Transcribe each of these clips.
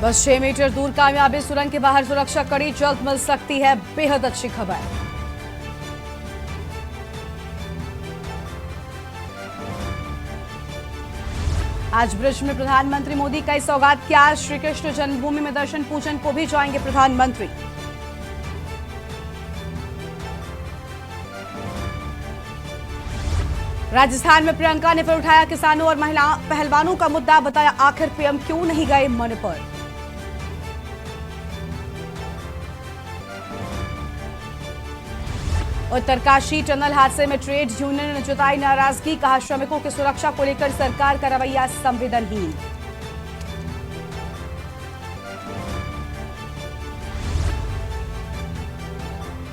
बस 6 मीटर दूर कामयाबी, सुरंग के बाहर सुरक्षा कड़ी जल्द मिल सकती है, बेहद अच्छी खबर। आज ब्रिज में प्रधानमंत्री मोदी कई सौगात की आज श्री कृष्ण जन्मभूमि में दर्शन पूजन को भी जाएंगे प्रधानमंत्री। राजस्थान में प्रियंका ने फिर उठाया किसानों और महिला पहलवानों का मुद्दा, बताया आखिर पीएम क्यों नहीं गए मणिपुर। उत्तरकाशी टनल हादसे में ट्रेड यूनियन ने जताई नाराजगी, कहा श्रमिकों की सुरक्षा को लेकर सरकार का रवैया संवेदनहीन।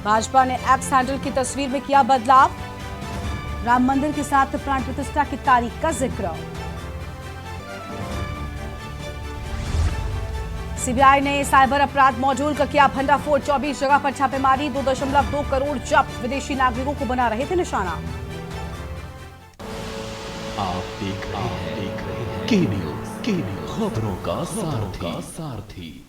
भाजपा ने एक्स हैंडल की तस्वीर में किया बदलाव, राम मंदिर के साथ प्राण प्रतिष्ठा की तारीख का जिक्र। सीबीआई ने साइबर अपराध मॉड्यूल का किया भंडाफोड़, 24 जगह पर छापेमारी, 2.2 करोड़ जब्त, विदेशी नागरिकों को बना रहे थे निशाना। आप देख रहे हैं के न्यूज़ खबरों का सारथी।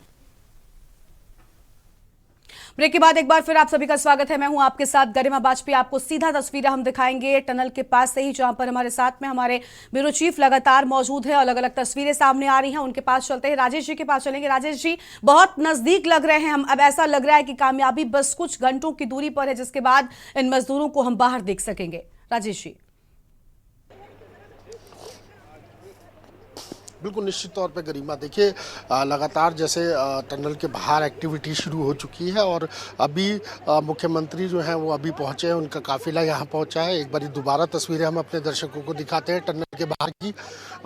ब्रेक के बाद एक बार फिर आप सभी का स्वागत है। मैं हूं आपके साथ गरिमा वाजपेयी। आपको सीधा तस्वीरें हम दिखाएंगे टनल के पास से ही, जहां पर हमारे साथ में हमारे ब्यूरो चीफ लगातार मौजूद है। अलग अलग तस्वीरें सामने आ रही हैं, उनके पास चलते हैं। राजेश जी के पास चलेंगे। राजेश जी, बहुत नजदीक लग रहे हैं हम, अब ऐसा लग रहा है कि कामयाबी बस कुछ घंटों की दूरी पर है, जिसके बाद इन मजदूरों को हम बाहर देख सकेंगे। राजेश जी। बिल्कुल निश्चित तौर पे गरिमा, देखिए लगातार जैसे टनल के बाहर एक्टिविटी शुरू हो चुकी है और अभी मुख्यमंत्री जो हैं वो अभी पहुंचे हैं, उनका काफिला यहाँ पहुंचा है। एक बार दोबारा तस्वीरें हम अपने दर्शकों को दिखाते हैं टनल के बाहर की,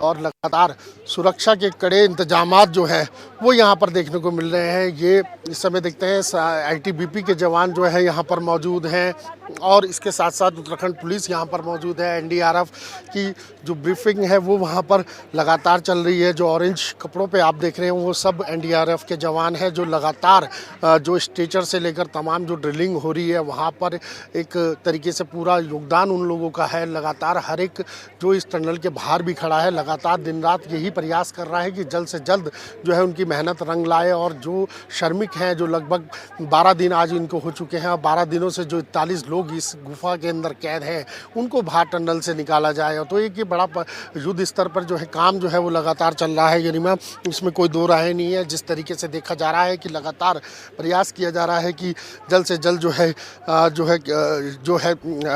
और लगातार सुरक्षा के कड़े इंतजामात जो है वो यहाँ पर देखने को मिल रहे हैं। ये इस समय देखते हैं ITBP के जवान जो है यहाँ पर मौजूद हैं, और इसके साथ साथ उत्तराखंड पुलिस यहाँ पर मौजूद है। NDRF की जो ब्रीफिंग है वो वहाँ पर लगातार चल रही है। जो ऑरेंज कपड़ों पे आप देख रहे हैं वो सब NDRF के जवान हैं, जो लगातार जो स्ट्रेचर से लेकर तमाम जो ड्रिलिंग हो रही है वहाँ पर एक तरीके से पूरा योगदान उन लोगों का है। लगातार हर एक जो इस टनल के बाहर भी खड़ा है, लगातार दिन रात यही प्रयास कर रहा है कि जल्द से जल्द जो है उनकी मेहनत रंग लाए, और जो श्रमिक हैं, जो लगभग 12 दिन आज इनको हो चुके हैं, और 12 दिनों से जो 41 लोग इस गुफा के अंदर कैद हैं उनको बाहर टनल से निकाला जाए। तो एक ये बड़ा युद्ध स्तर पर जो है काम जो है वो लगातार चल रहा है गरिमा, इसमें कोई दो राय नहीं है। जिस तरीके से देखा जा रहा है कि लगातार प्रयास किया जा रहा है कि जल्द से जल्द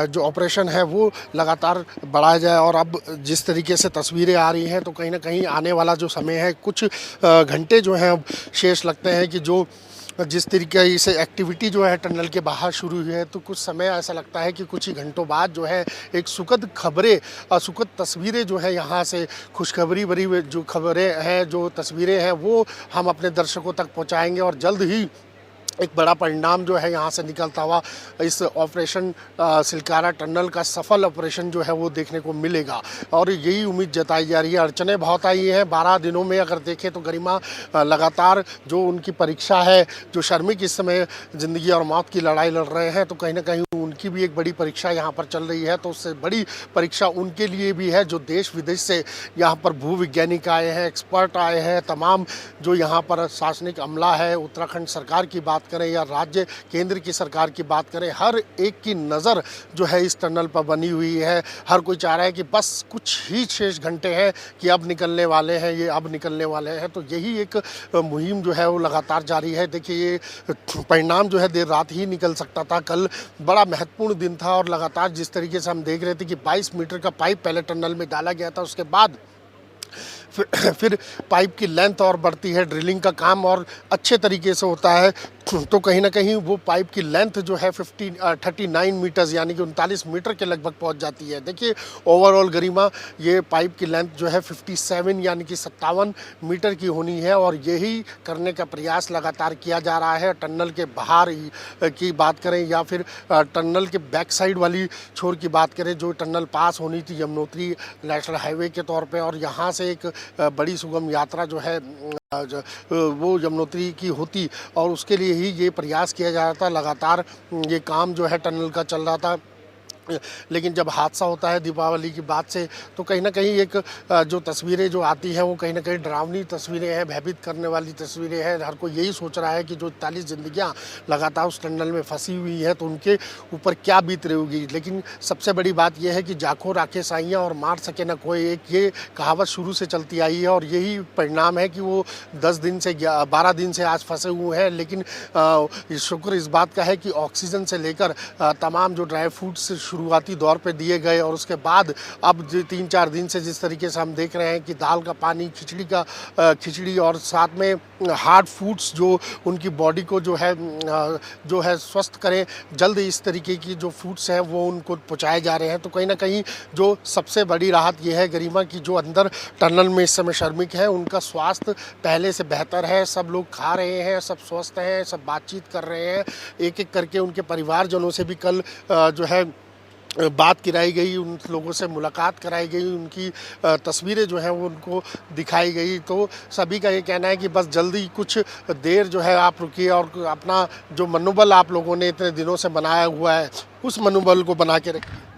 जो ऑपरेशन है वो लगातार बढ़ाया जाए। और अब जिस तरीके से तस्वीरें आ रही हैं तो कहीं ना कहीं आने वाला जो समय है, कुछ घंटे जो हैं शेष लगते हैं कि जो जिस तरीके से एक्टिविटी जो है टनल के बाहर शुरू हुई है, तो कुछ समय ऐसा लगता है कि कुछ ही घंटों बाद जो है एक सुखद खबरें और सुखद तस्वीरें जो है यहाँ से खुशखबरी भरी जो खबरें हैं, जो तस्वीरें हैं वो हम अपने दर्शकों तक पहुँचाएँगे, और जल्द ही एक बड़ा परिणाम जो है यहाँ से निकलता हुआ इस ऑपरेशन सिलकारा टनल का सफल ऑपरेशन जो है वो देखने को मिलेगा, और यही उम्मीद जताई जा रही है। अड़चनें बहुत आई हैं 12 दिनों में, अगर देखें तो गरिमा लगातार जो उनकी परीक्षा है, जो श्रमिक इस समय ज़िंदगी और मौत की लड़ाई लड़ रहे हैं, तो कहीं ना कहीं उनकी भी एक बड़ी परीक्षा यहाँ पर चल रही है। तो उससे बड़ी परीक्षा उनके लिए भी है जो देश विदेश से यहाँ पर भूवैज्ञानिक आए हैं, एक्सपर्ट आए हैं, तमाम जो यहाँ पर शासनिक अमला है, उत्तराखंड सरकार की बात करें या राज्य केंद्र की सरकार की बात करें, हर एक की नज़र जो है इस टनल पर बनी हुई है। हर कोई चाह रहा है कि बस कुछ ही शेष घंटे हैं कि अब निकलने वाले हैं, ये अब निकलने वाले हैं। तो यही एक मुहिम जो है वो लगातार जारी है। देखिए ये परिणाम जो है देर रात ही निकल सकता था, कल बड़ा महत्वपूर्ण दिन था, और लगातार जिस तरीके से हम देख रहे थे कि 22 मीटर का पाइप पहले टनल में डाला गया था, उसके बाद फिर पाइप की लेंथ और बढ़ती है, ड्रिलिंग का काम और अच्छे तरीके से होता है, तो कहीं ना कहीं वो पाइप की लेंथ जो है 39 मीटर्स यानी कि 39 मीटर के लगभग पहुंच जाती है। देखिए ओवरऑल गरिमा ये पाइप की लेंथ जो है 57 यानी कि 57 मीटर की होनी है, और यही करने का प्रयास लगातार किया जा रहा है। टनल के बाहर की बात करें या फिर टनल के बैक साइड वाली छोर की बात करें, जो टनल पास होनी थी यमुनोत्री नेशनल हाईवे के तौर पे, और यहाँ से एक बड़ी सुगम यात्रा जो है वो यमुनोत्री की होती, और उसके लिए ही ये प्रयास किया जा रहा था। लगातार ये काम जो है टनल का चल रहा था। लेकिन जब हादसा होता है दीपावली की बात से, तो कहीं ना कहीं एक जो तस्वीरें जो आती हैं वो कहीं ना कहीं डरावनी तस्वीरें हैं, भयभीत करने वाली तस्वीरें हैं। हर कोई यही सोच रहा है कि जो 41 जिंदगियां लगातार उस टनल में फंसी हुई हैं तो उनके ऊपर क्या बीत रही होगी। लेकिन सबसे बड़ी बात यह है कि जाखों राखे साइयाँ और मार सके न कोई, एक ये कहावत शुरू से चलती आई है और यही परिणाम है कि वो 10 दिन से 12 दिन से आज फंसे हुए हैं। लेकिन शुक्र इस बात का है कि ऑक्सीजन से लेकर तमाम जो ड्राई फ्रूट्स शुरुआती दौर पे दिए गए और उसके बाद अब 3-4 दिन से जिस तरीके से हम देख रहे हैं कि दाल का पानी, खिचड़ी और साथ में हार्ड फूड्स जो उनकी बॉडी को जो है स्वस्थ करें, जल्द इस तरीके की जो फूड्स हैं वो उनको पहुँचाए जा रहे हैं। तो कहीं ना कहीं जो सबसे बड़ी राहत ये है गरिमा की जो अंदर टनल में इस समय श्रमिक हैं उनका स्वास्थ्य पहले से बेहतर है। सब लोग खा रहे हैं, सब स्वस्थ हैं, सब बातचीत कर रहे हैं। एक एक करके उनके परिवारजनों से भी कल जो है बात कराई गई, उन लोगों से मुलाकात कराई गई, उनकी तस्वीरें जो हैं वो उनको दिखाई गई। तो सभी का ये कहना है कि बस जल्दी कुछ देर जो है आप रुकिए और अपना जो मनोबल आप लोगों ने इतने दिनों से बनाया हुआ है उस मनोबल को बना के रखिए।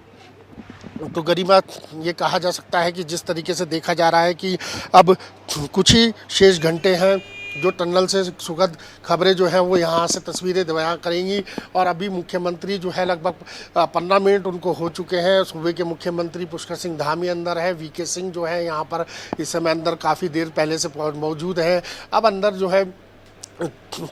तो गरिमा ये कहा जा सकता है कि जिस तरीके से देखा जा रहा है कि अब कुछ ही शेष घंटे हैं जो टनल से सुखद खबरें जो हैं वो यहाँ से तस्वीरें बयां करेंगी। और अभी मुख्यमंत्री जो है लगभग 15 मिनट उनको हो चुके हैं। सूबे के मुख्यमंत्री पुष्कर सिंह धामी अंदर है, वीके सिंह जो है यहाँ पर इस समय अंदर काफ़ी देर पहले से मौजूद हैं। अब अंदर जो है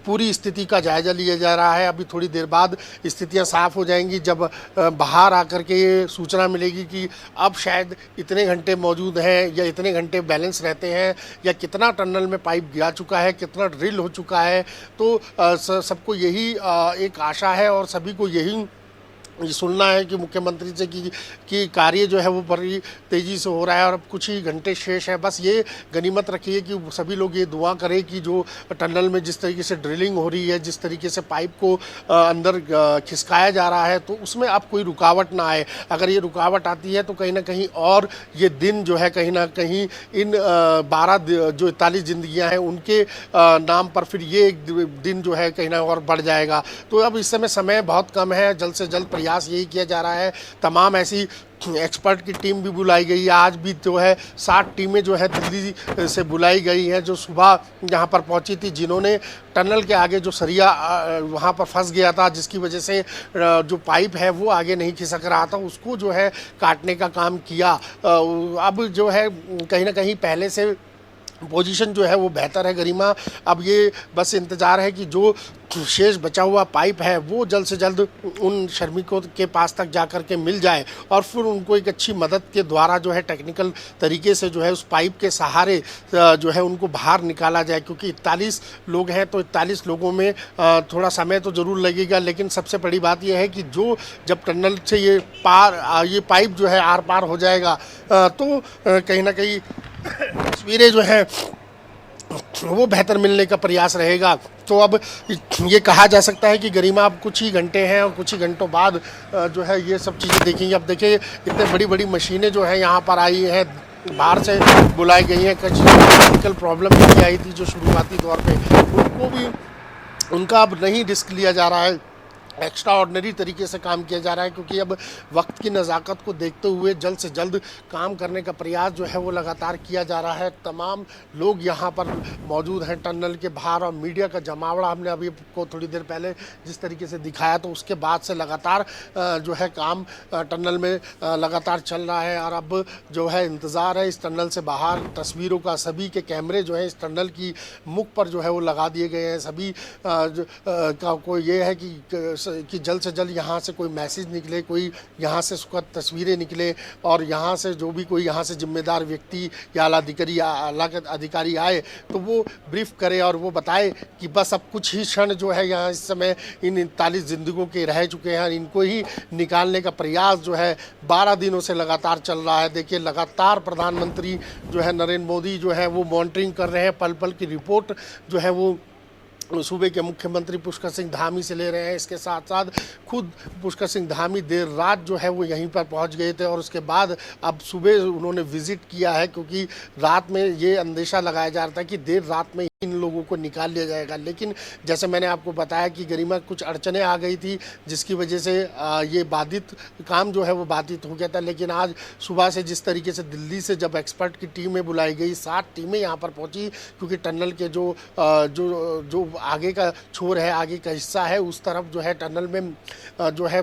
पूरी स्थिति का जायज़ा लिया जा रहा है। अभी थोड़ी देर बाद स्थितियां साफ हो जाएंगी जब बाहर आकर के ये सूचना मिलेगी कि अब शायद इतने घंटे मौजूद हैं या इतने घंटे बैलेंस रहते हैं या कितना टनल में पाइप गिरा चुका है, कितना ड्रिल हो चुका है। तो सबको यही एक आशा है और सभी को यही ये सुनना है कि मुख्यमंत्री से कि कार्य जो है वो बड़ी तेज़ी से हो रहा है और अब कुछ ही घंटे शेष है। बस ये गनीमत रखिए कि सभी लोग ये दुआ करें कि जो टनल में जिस तरीके से ड्रिलिंग हो रही है, जिस तरीके से पाइप को अंदर खिसकाया जा रहा है तो उसमें अब कोई रुकावट ना आए। अगर ये रुकावट आती है तो कहीं ना कहीं और ये दिन जो है कहीं ना कहीं इन 12 जो 41 जिंदगियाँ हैं उनके नाम पर फिर ये एक दिन जो है कहीं ना और बढ़ जाएगा। तो अब इस समय बहुत कम है, जल्द से जल्द प्रयास यही किया जा रहा है। तमाम ऐसी एक्सपर्ट की टीम भी बुलाई गई है। आज भी जो है 60 टीमें जो है दिल्ली से बुलाई गई हैं जो सुबह यहाँ पर पहुँची थी, जिन्होंने टनल के आगे जो सरिया वहाँ पर फंस गया था जिसकी वजह से जो पाइप है वो आगे नहीं खिसक रहा था उसको जो है काटने का काम किया। अब जो है कहीं ना कहीं पहले से पोजीशन जो है वो बेहतर है गरिमा। अब ये बस इंतज़ार है कि जो शेष बचा हुआ पाइप है वो जल्द से जल्द उन श्रमिकों के पास तक जा कर के मिल जाए और फिर उनको एक अच्छी मदद के द्वारा जो है टेक्निकल तरीके से जो है उस पाइप के सहारे जो है उनको बाहर निकाला जाए। क्योंकि 41 लोग हैं तो 41 लोगों में थोड़ा समय तो ज़रूर लगेगा। लेकिन सबसे बड़ी बात यह है कि जो जब टनल से ये पाइप जो है आर पार हो जाएगा तो कहीं ना कहीं तस्वीरें जो हैं वो बेहतर मिलने का प्रयास रहेगा। तो अब ये कहा जा सकता है कि गरिमा अब कुछ ही घंटे हैं और कुछ ही घंटों बाद जो है ये सब चीज़ें देखेंगे। अब देखिए इतने बड़ी बड़ी मशीनें जो हैं यहाँ पर आई हैं, बाहर से बुलाई गई हैं। कुछ टेक्निकल प्रॉब्लम भी आई थी जो शुरुआती दौर पे, उनको भी उनका अब नहीं रिस्क लिया जा रहा है, एक्स्ट्रा ऑर्डिनरी तरीके से काम किया जा रहा है। क्योंकि अब वक्त की नज़ाकत को देखते हुए जल्द से जल्द काम करने का प्रयास जो है वो लगातार किया जा रहा है। तमाम लोग यहाँ पर मौजूद हैं टनल के बाहर और मीडिया का जमावड़ा हमने अभी को थोड़ी देर पहले जिस तरीके से दिखाया तो उसके बाद से लगातार जो है काम टनल में लगातार चल रहा है। और अब जो है इंतज़ार है इस टनल से बाहर तस्वीरों का। सभी के कैमरे जो है इस टनल की मुख पर जो है वो लगा दिए गए हैं। सभी का कोई ये है कि जल्द से जल्द यहाँ से कोई मैसेज निकले, कोई यहाँ से सुखद तस्वीरें निकले और यहाँ से जो भी कोई यहाँ से जिम्मेदार व्यक्ति या आला अधिकारी आए तो वो ब्रीफ करे और वो बताए कि बस अब कुछ ही क्षण जो है यहाँ इस समय इन 41 जिंदगियों के रह चुके हैं, इनको ही निकालने का प्रयास जो है 12 दिनों से लगातार चल रहा है। देखिए लगातार प्रधानमंत्री जो है नरेंद्र मोदी जो है वो मॉनिटरिंग कर रहे हैं, पल पल की रिपोर्ट जो है वो सूबे के मुख्यमंत्री पुष्कर सिंह धामी से ले रहे हैं। इसके साथ साथ खुद पुष्कर सिंह धामी देर रात जो है वो यहीं पर पहुंच गए थे और उसके बाद अब सुबह उन्होंने विजिट किया है। क्योंकि रात में ये अंदेशा लगाया जा रहा था कि देर रात में इन लोगों को निकाल लिया जाएगा। लेकिन जैसे मैंने आपको बताया कि गरिमा कुछ अड़चनें आ गई थी, जिसकी वजह से ये काम जो है वो बाधित हो गया था। लेकिन आज सुबह से जिस तरीके से दिल्ली से जब एक्सपर्ट की टीमें बुलाई गई, 7 टीमें यहाँ पर पहुँची, क्योंकि टनल के जो आगे का छोर है, आगे का हिस्सा है, उस तरफ जो है टनल में जो है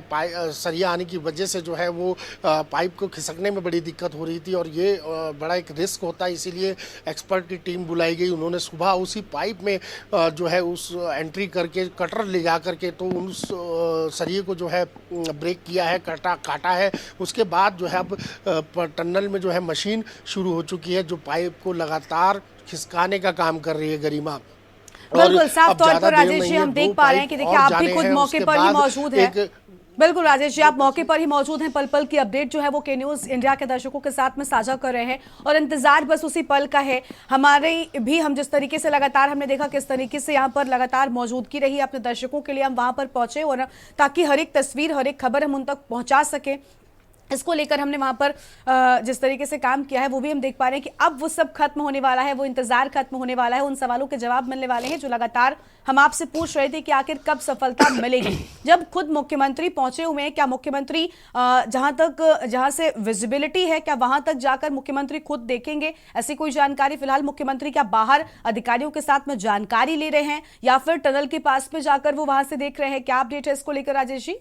सरिया आने की वजह से जो है वो पाइप को खिसकने में बड़ी दिक्कत हो रही थी और ये बड़ा एक रिस्क होता है। इसीलिए एक्सपर्ट की टीम बुलाई गई। उन्होंने सुबह उसी पाइप में जो है उस एंट्री करके कटर ले जा करके तो उस सरिये को जो है ब्रेक किया है, काटा है। उसके बाद जो है अब टनल में जो है मशीन शुरू हो चुकी है, जो पाइप को लगातार खिसकाने का काम कर रही है गरिमा। बिल्कुल साफ तौर पर राजेश जी हम देख पा रहे हैं कि देखिए आप भी खुद मौके पर ही मौजूद हैं। बिल्कुल राजेश जी, आप मौके पर ही मौजूद हैं। पल पल की अपडेट जो है वो के न्यूज इंडिया के दर्शकों के साथ में साझा कर रहे हैं और इंतजार बस उसी पल का है। हम जिस तरीके से लगातार हमने देखा किस तरीके से यहाँ पर लगातार मौजूदगी रही अपने दर्शकों के लिए, हम वहां पर पहुंचे और ताकि हर एक तस्वीर, हर एक खबर हम उन तक पहुंचा सके, इसको लेकर हमने वहां पर जिस तरीके से काम किया है वो भी हम देख पा रहे हैं कि अब वो सब खत्म होने वाला है, वो इंतजार खत्म होने वाला है। उन सवालों के जवाब मिलने वाले हैं जो लगातार हम आपसे पूछ रहे थे कि आखिर कब सफलता मिलेगी। जब खुद मुख्यमंत्री पहुंचे हुए हैं, क्या मुख्यमंत्री जहां से विजिबिलिटी है, क्या वहां तक जाकर मुख्यमंत्री खुद देखेंगे? ऐसी कोई जानकारी फिलहाल मुख्यमंत्री क्या बाहर अधिकारियों के साथ में जानकारी ले रहे हैं या फिर टनल के पास में जाकर वो वहां से देख रहे हैं? क्या अपडेट है इसको लेकर राजेश जी?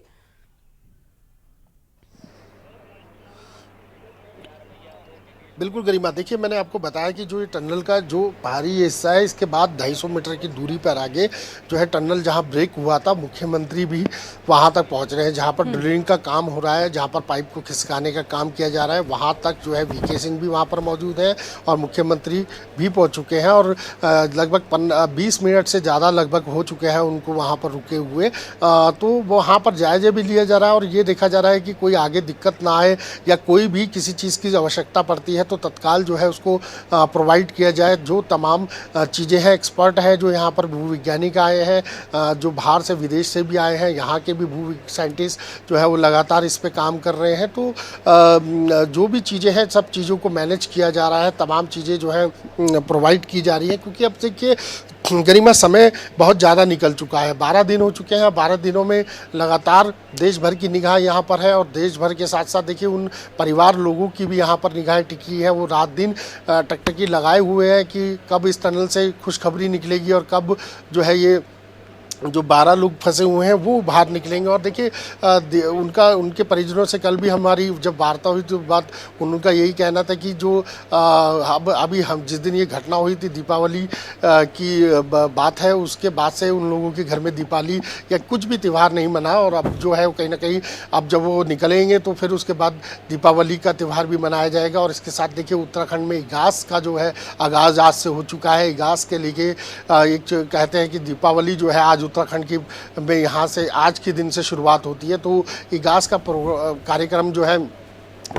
बिल्कुल गरिमा, देखिए मैंने आपको बताया कि जो ये टनल का जो बाहरी हिस्सा है, इसके बाद 250 मीटर की दूरी पर आगे जो है टनल जहां ब्रेक हुआ था, मुख्यमंत्री भी वहां तक पहुंच रहे हैं, जहां पर ड्रिलिंग का काम हो रहा है, जहां पर पाइप को खिसकाने का काम किया जा रहा है। वहां तक जो है वीके सिंह भी वहां पर मौजूद है और मुख्यमंत्री भी पहुँच चुके हैं और लगभग 20 मिनट से ज़्यादा लगभग हो चुके हैं उनको वहाँ पर रुके हुए। तो वहाँ पर जायजा भी लिया जा रहा है और ये देखा जा रहा है कि कोई आगे दिक्कत ना आए या कोई भी किसी चीज़ की आवश्यकता पड़ती है तो तत्काल जो है उसको प्रोवाइड किया जाए। जो तमाम चीज़ें हैं, एक्सपर्ट है जो यहाँ पर भूविज्ञानिक आए हैं, जो बाहर से विदेश से भी आए हैं, यहाँ के भी भू साइंटिस्ट जो है वो लगातार इस पे काम कर रहे हैं। तो जो भी चीज़ें हैं सब चीज़ों को मैनेज किया जा रहा है, तमाम चीज़ें जो है प्रोवाइड की जा रही हैं, क्योंकि अब देखिए गरिमा समय बहुत ज़्यादा निकल चुका है। 12 दिन हो चुके हैं। 12 दिनों में लगातार देश भर की निगाह यहाँ पर है और देश भर के साथ साथ देखिए उन परिवार लोगों की भी यहाँ पर निगाहें टिकी है। वो रात दिन टकटकी लगाए हुए हैं कि कब इस टनल से खुशखबरी निकलेगी और कब जो है ये जो 12 लोग फंसे हुए हैं वो बाहर निकलेंगे। और देखिए उनके परिजनों से कल भी हमारी जब वार्ता हुई तो बात उनका यही कहना था कि जो अभी हम जिस दिन ये घटना हुई थी दीपावली की बात है, उसके बाद से उन लोगों के घर में दीपावली या कुछ भी त्यौहार नहीं मना और अब जो है कहीं ना कहीं अब जब वो निकलेंगे तो फिर उसके बाद दीपावली का त्यौहार भी मनाया जाएगा। और इसके साथ देखिए उत्तराखंड में इगास का जो है आगाज़ आज से हो चुका है। इगास के लिए एक कहते हैं कि दीपावली जो है आज उत्तराखंड की में यहाँ से आज के दिन से शुरुआत होती है। तो इगास का कार्यक्रम जो है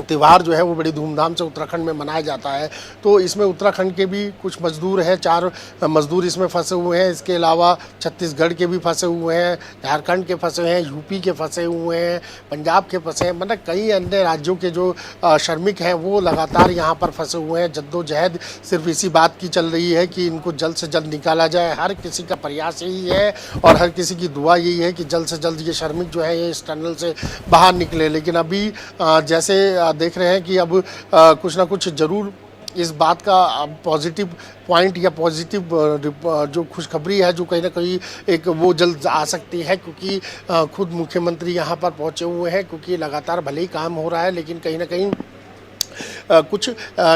त्यौहार जो है वो बड़ी धूमधाम से उत्तराखंड में मनाया जाता है। तो इसमें उत्तराखंड के भी कुछ मजदूर हैं, 4 मजदूर इसमें फंसे हुए हैं। इसके अलावा छत्तीसगढ़ के भी फंसे हुए हैं, झारखंड के फंसे हुए हैं, यूपी के फंसे हुए हैं, पंजाब के फंसे हैं, मतलब कई अन्य राज्यों के जो श्रमिक हैं वो लगातार यहाँ पर फंसे हुए हैं। जद्दोजहद सिर्फ इसी बात की चल रही है कि इनको जल्द से जल्द निकाला जाए। हर किसी का प्रयास यही है और हर किसी की दुआ यही है कि जल्द से जल्द ये श्रमिक जो है ये इस टनल से बाहर निकले। लेकिन अभी जैसे देख रहे हैं कि अब कुछ ना कुछ ज़रूर इस बात का पॉजिटिव पॉइंट या पॉजिटिव जो खुशखबरी है जो कहीं ना कहीं एक वो जल्द आ सकती है, क्योंकि खुद मुख्यमंत्री यहाँ पर पहुँचे हुए हैं। क्योंकि लगातार भले ही काम हो रहा है लेकिन कहीं ना कहीं कुछ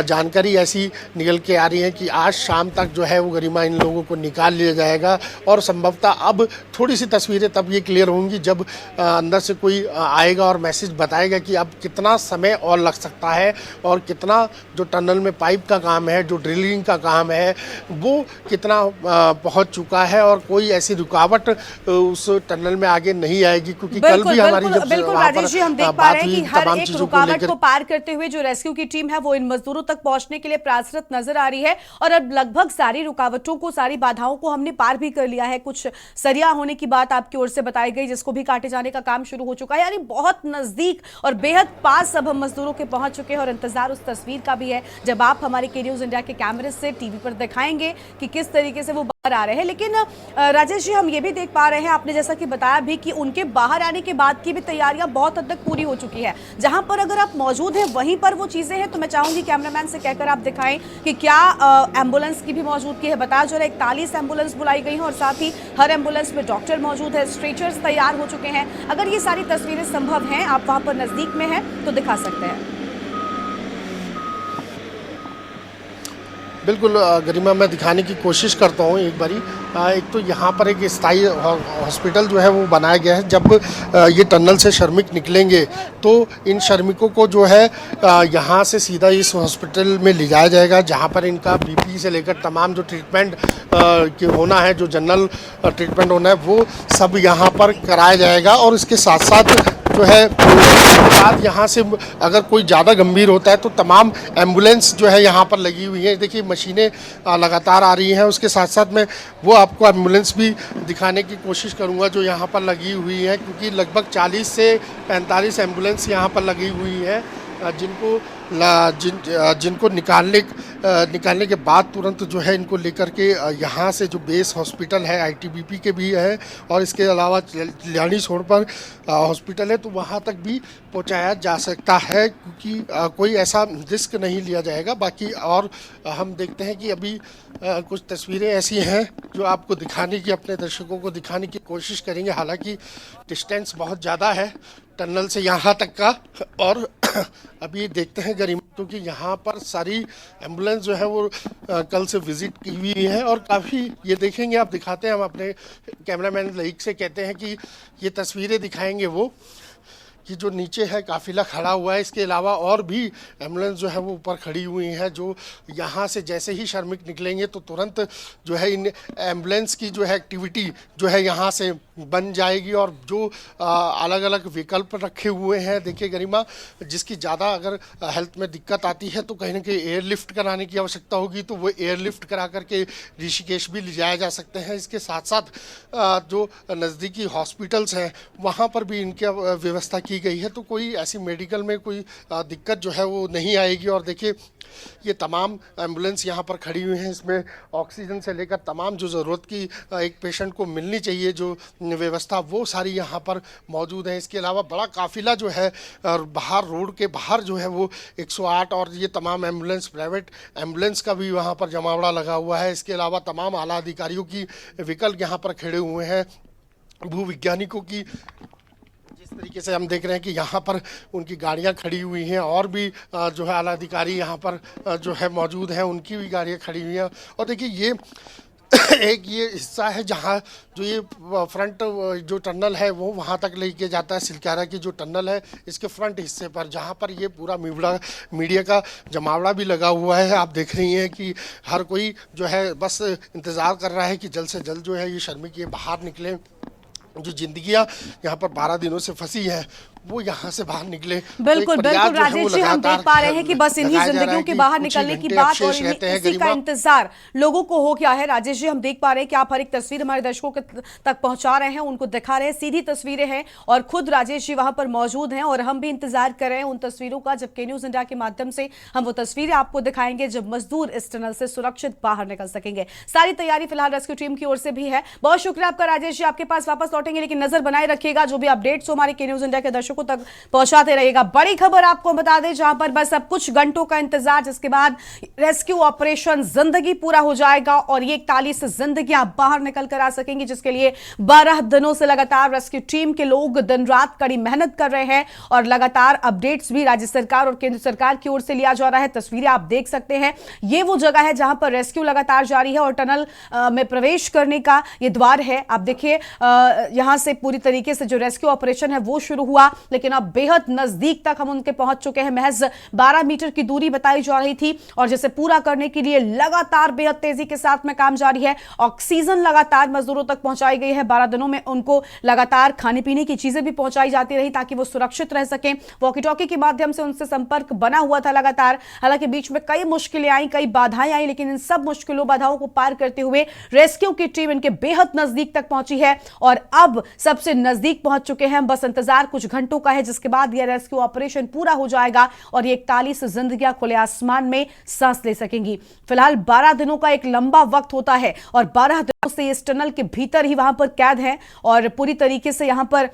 जानकारी ऐसी निकल के आ रही है कि आज शाम तक जो है वो गरिमा इन लोगों को निकाल लिया जाएगा। और संभवतः अब थोड़ी सी तस्वीरें तब ये क्लियर होंगी जब अंदर से कोई आएगा और मैसेज बताएगा कि अब कितना समय और लग सकता है और कितना जो टनल में पाइप का काम है, जो ड्रिलिंग का काम है वो कितना पहुंच चुका है और कोई ऐसी रुकावट उस टनल में आगे नहीं आएगी। क्योंकि कल भी हमारी जब बिल्कुल राजेश जी हम देख पा रहे हैं कि हर एक रुकावट को पार करते हुए जो रेस्क्यू की टीम है वो इन मजदूरों तक पहुंचने के लिए प्रयासरत नजर आ रही है और अब लगभग सारी रुकावटों को, सारी बाधाओं को हमने पार भी कर लिया है। कुछ सरिया होने की बात आपकी ओर से बताई गई जिसको भी काटे जाने का काम शुरू हो चुका है, यानी बहुत नजदीक और बेहद पास अब हम मजदूरों के पहुंच चुके हैं। और इंतजार उस तस्वीर का भी है जब आप हमारे के न्यूज इंडिया के कैमरे से टीवी पर दिखाएंगे कि किस तरीके से वो आ रहे हैं। लेकिन राजेश जी, हम ये भी देख पा रहे हैं, आपने जैसा कि बताया भी कि उनके बाहर आने के बाद की भी तैयारियां बहुत हद तक पूरी हो चुकी है। जहां पर अगर आप मौजूद हैं वहीं पर वो चीजें हैं, तो मैं चाहूंगी कैमरामैन से कहकर आप दिखाएं कि क्या एम्बुलेंस की भी मौजूदगी है। बताया जा रहा है 41 एम्बुलेंस बुलाई गई हैं और साथ ही हर एम्बुलेंस में डॉक्टर मौजूद है, स्ट्रेचर्स तैयार हो चुके हैं। अगर ये सारी तस्वीरें संभव हैं, आप वहां पर नजदीक में हैं तो दिखा सकते हैं। बिल्कुल गरिमा, मैं दिखाने की कोशिश करता हूँ एक बारी। एक तो यहाँ पर एक स्थायी हॉस्पिटल जो है वो बनाया गया है। जब ये टनल से श्रमिक निकलेंगे तो इन श्रमिकों को जो है यहाँ से सीधा इस हॉस्पिटल में ले जाया जाएगा, जहाँ पर इनका बीपी से लेकर तमाम जो ट्रीटमेंट के होना है, जो जनरल ट्रीटमेंट होना है, वो सब यहाँ पर कराया जाएगा। और इसके साथ साथ जो है बाद यहाँ से अगर कोई ज़्यादा गंभीर होता है तो तमाम एम्बुलेंस जो है यहाँ पर लगी हुई है। देखिए मशीनें लगातार आ रही हैं। उसके साथ साथ में वो आपको एम्बुलेंस भी दिखाने की कोशिश करूँगा जो यहाँ पर लगी हुई है, क्योंकि लगभग 40 से 45 एम्बुलेंस यहाँ पर लगी हुई है, जिनको निकालने के बाद तुरंत जो है इनको लेकर के यहाँ से जो बेस हॉस्पिटल है आईटीबीपी के भी है और इसके अलावा कल्याणी छोड़ पर हॉस्पिटल है, तो वहाँ तक भी पहुँचाया जा सकता है, क्योंकि कोई ऐसा रिस्क नहीं लिया जाएगा। बाकी और हम देखते हैं कि अभी कुछ तस्वीरें ऐसी हैं जो आपको दिखाने की, अपने दर्शकों को दिखाने की कोशिश करेंगे। हालांकि डिस्टेंस बहुत ज़्यादा है टनल से यहाँ तक का। और अभी देखते हैं गरिमा, क्योंकि यहाँ पर सारी एम्बुलेंस जो है वो कल से विज़िट की हुई है और काफ़ी ये देखेंगे, आप दिखाते हैं, हम अपने कैमरामैन लईक से कहते हैं कि ये तस्वीरें दिखाएंगे वो कि जो नीचे है काफ़िला खड़ा हुआ है। इसके अलावा और भी एम्बुलेंस जो है वो ऊपर खड़ी हुई हैं, जो यहाँ से जैसे ही श्रमिक निकलेंगे तो तुरंत जो है इन एम्बुलेंस की जो है एक्टिविटी जो है यहाँ से बन जाएगी। और जो अलग अलग विकल्प रखे हुए हैं, देखिए गरिमा, जिसकी ज़्यादा अगर हेल्थ में दिक्कत आती है तो कहीं ना कहीं एयरलिफ्ट कराने की आवश्यकता होगी, तो वो एयरलिफ्ट करा करके ऋषिकेश भी ले जाया जा सकते हैं। इसके साथ साथ जो नज़दीकी हॉस्पिटल्स हैं वहाँ पर भी इनकी व्यवस्था की गई है, तो कोई ऐसी मेडिकल में कोई दिक्कत जो है वो नहीं आएगी। और देखिए ये तमाम एम्बुलेंस यहाँ पर खड़ी हुई हैं, इसमें ऑक्सीजन से लेकर तमाम जो ज़रूरत की एक पेशेंट को मिलनी चाहिए जो व्यवस्था, वो सारी यहाँ पर मौजूद है। इसके अलावा बड़ा काफिला जो है बाहर, रोड के बाहर जो है वो 108 और ये तमाम एम्बुलेंस, प्राइवेट एम्बुलेंस का भी वहाँ पर जमावड़ा लगा हुआ है। इसके अलावा तमाम आला अधिकारियों की व्हीकल यहाँ पर खड़े हुए हैं, भूविज्ञानिकों की तरीके से हम देख रहे हैं कि यहाँ पर उनकी गाड़ियाँ खड़ी हुई हैं और भी जो है आला अधिकारी यहाँ पर जो है मौजूद हैं, उनकी भी गाड़ियाँ खड़ी हुई हैं। और देखिए ये एक ये हिस्सा है जहाँ जो ये फ्रंट जो टनल है वो वहाँ तक लेके जाता है। सिलकारा की जो टनल है इसके फ्रंट हिस्से पर, जहाँ पर ये पूरा मीडिया का जमावड़ा भी लगा हुआ है। आप देख रही हैं कि हर कोई जो है बस इंतज़ार कर रहा है कि जल्द से जल्द जो है ये श्रमिक ये बाहर निकलें। जो जिंदगियां यहाँ पर 12 दिनों से फंसी है वो यहाँ से बाहर निकले। बिल्कुल बिल्कुल राजेश जी, हम देख पा रहे हैं कि बस इन्हीं जिंदगियों के बाहर निकलने की बात और इसी का इंतजार लोगों को हो गया है। राजेश जी, हम देख पा रहे हैं कि आप हर एक तस्वीर हमारे दर्शकों तक पहुंचा रहे हैं, उनको दिखा रहे हैं, सीधी तस्वीरें हैं और खुद राजेश जी वहां पर मौजूद हैं और हम भी इंतजार कर रहे हैं उन तस्वीरों का, जब के न्यूज इंडिया के माध्यम से हम वो तस्वीरें आपको दिखाएंगे जब मजदूर इस टनल से सुरक्षित बाहर निकल सकेंगे। सारी तैयारी फिलहाल रेस्क्यू टीम की ओर से भी है। बहुत शुक्रिया आपका राजेश जी, आपके पास वापस लौटेंगे, लेकिन नजर बनाए रखिएगा, जो भी अपडेट्स हो हमारे के न्यूज इंडिया के दर्शकों तक पहुंचाते रहिएगा। बड़ी खबर आपको बता दें, जहां पर बस अब कुछ घंटों का इंतजार, जिसके बाद रेस्क्यू ऑपरेशन जिंदगी पूरा हो जाएगा और ये 41 जिंदगियां बाहर निकल कर आ सकेंगी, जिसके लिए 12 दिनों से लगातार रेस्क्यू टीम के लोग दिन रात कड़ी मेहनत कर रहे हैं और लगातार अपडेट्स भी राज्य सरकार और केंद्र सरकार की ओर से लिया जा रहा है। तस्वीरें आप देख सकते हैं, ये वो जगह है जहां पर रेस्क्यू लगातार जारी है और टनल में प्रवेश करने का ये द्वार है। आप देखिए यहां से पूरी तरीके से जो रेस्क्यू ऑपरेशन है वो शुरू हुआ, लेकिन अब बेहद नजदीक तक हम उनके पहुंच चुके हैं। महज 12 मीटर की दूरी बताई जा रही थी और जिसे पूरा करने के लिए लगातार बेहद तेजी के साथ में काम जारी है। ऑक्सीजन लगातार मजदूरों तक पहुंचाई गई है। 12 दिनों में उनको लगातार खाने पीने की चीजें भी पहुंचाई जाती रही ताकि वो सुरक्षित रह सकें। वॉकी टॉकी के माध्यम से उनसे संपर्क बना हुआ था लगातार। हालांकि बीच में कई मुश्किलें आई, कई बाधाएं आई, लेकिन इन सब मुश्किलों बाधाओं को पार करते हुए रेस्क्यू की टीम इनके बेहद नजदीक तक पहुंची है और अब सबसे नजदीक पहुंच चुके हैं। बस इंतजार कुछ घंटों का है, जिसके बाद यह रेस्क्यू ऑपरेशन पूरा हो जाएगा और ये 41 जिंदगियां खुले आसमान में सांस ले सकेंगी। फिलहाल 12 दिनों का एक लंबा वक्त होता है और 12 से इस टनल के भीतर ही वहां पर कैद हैं और पूरी तरीके से यहां पर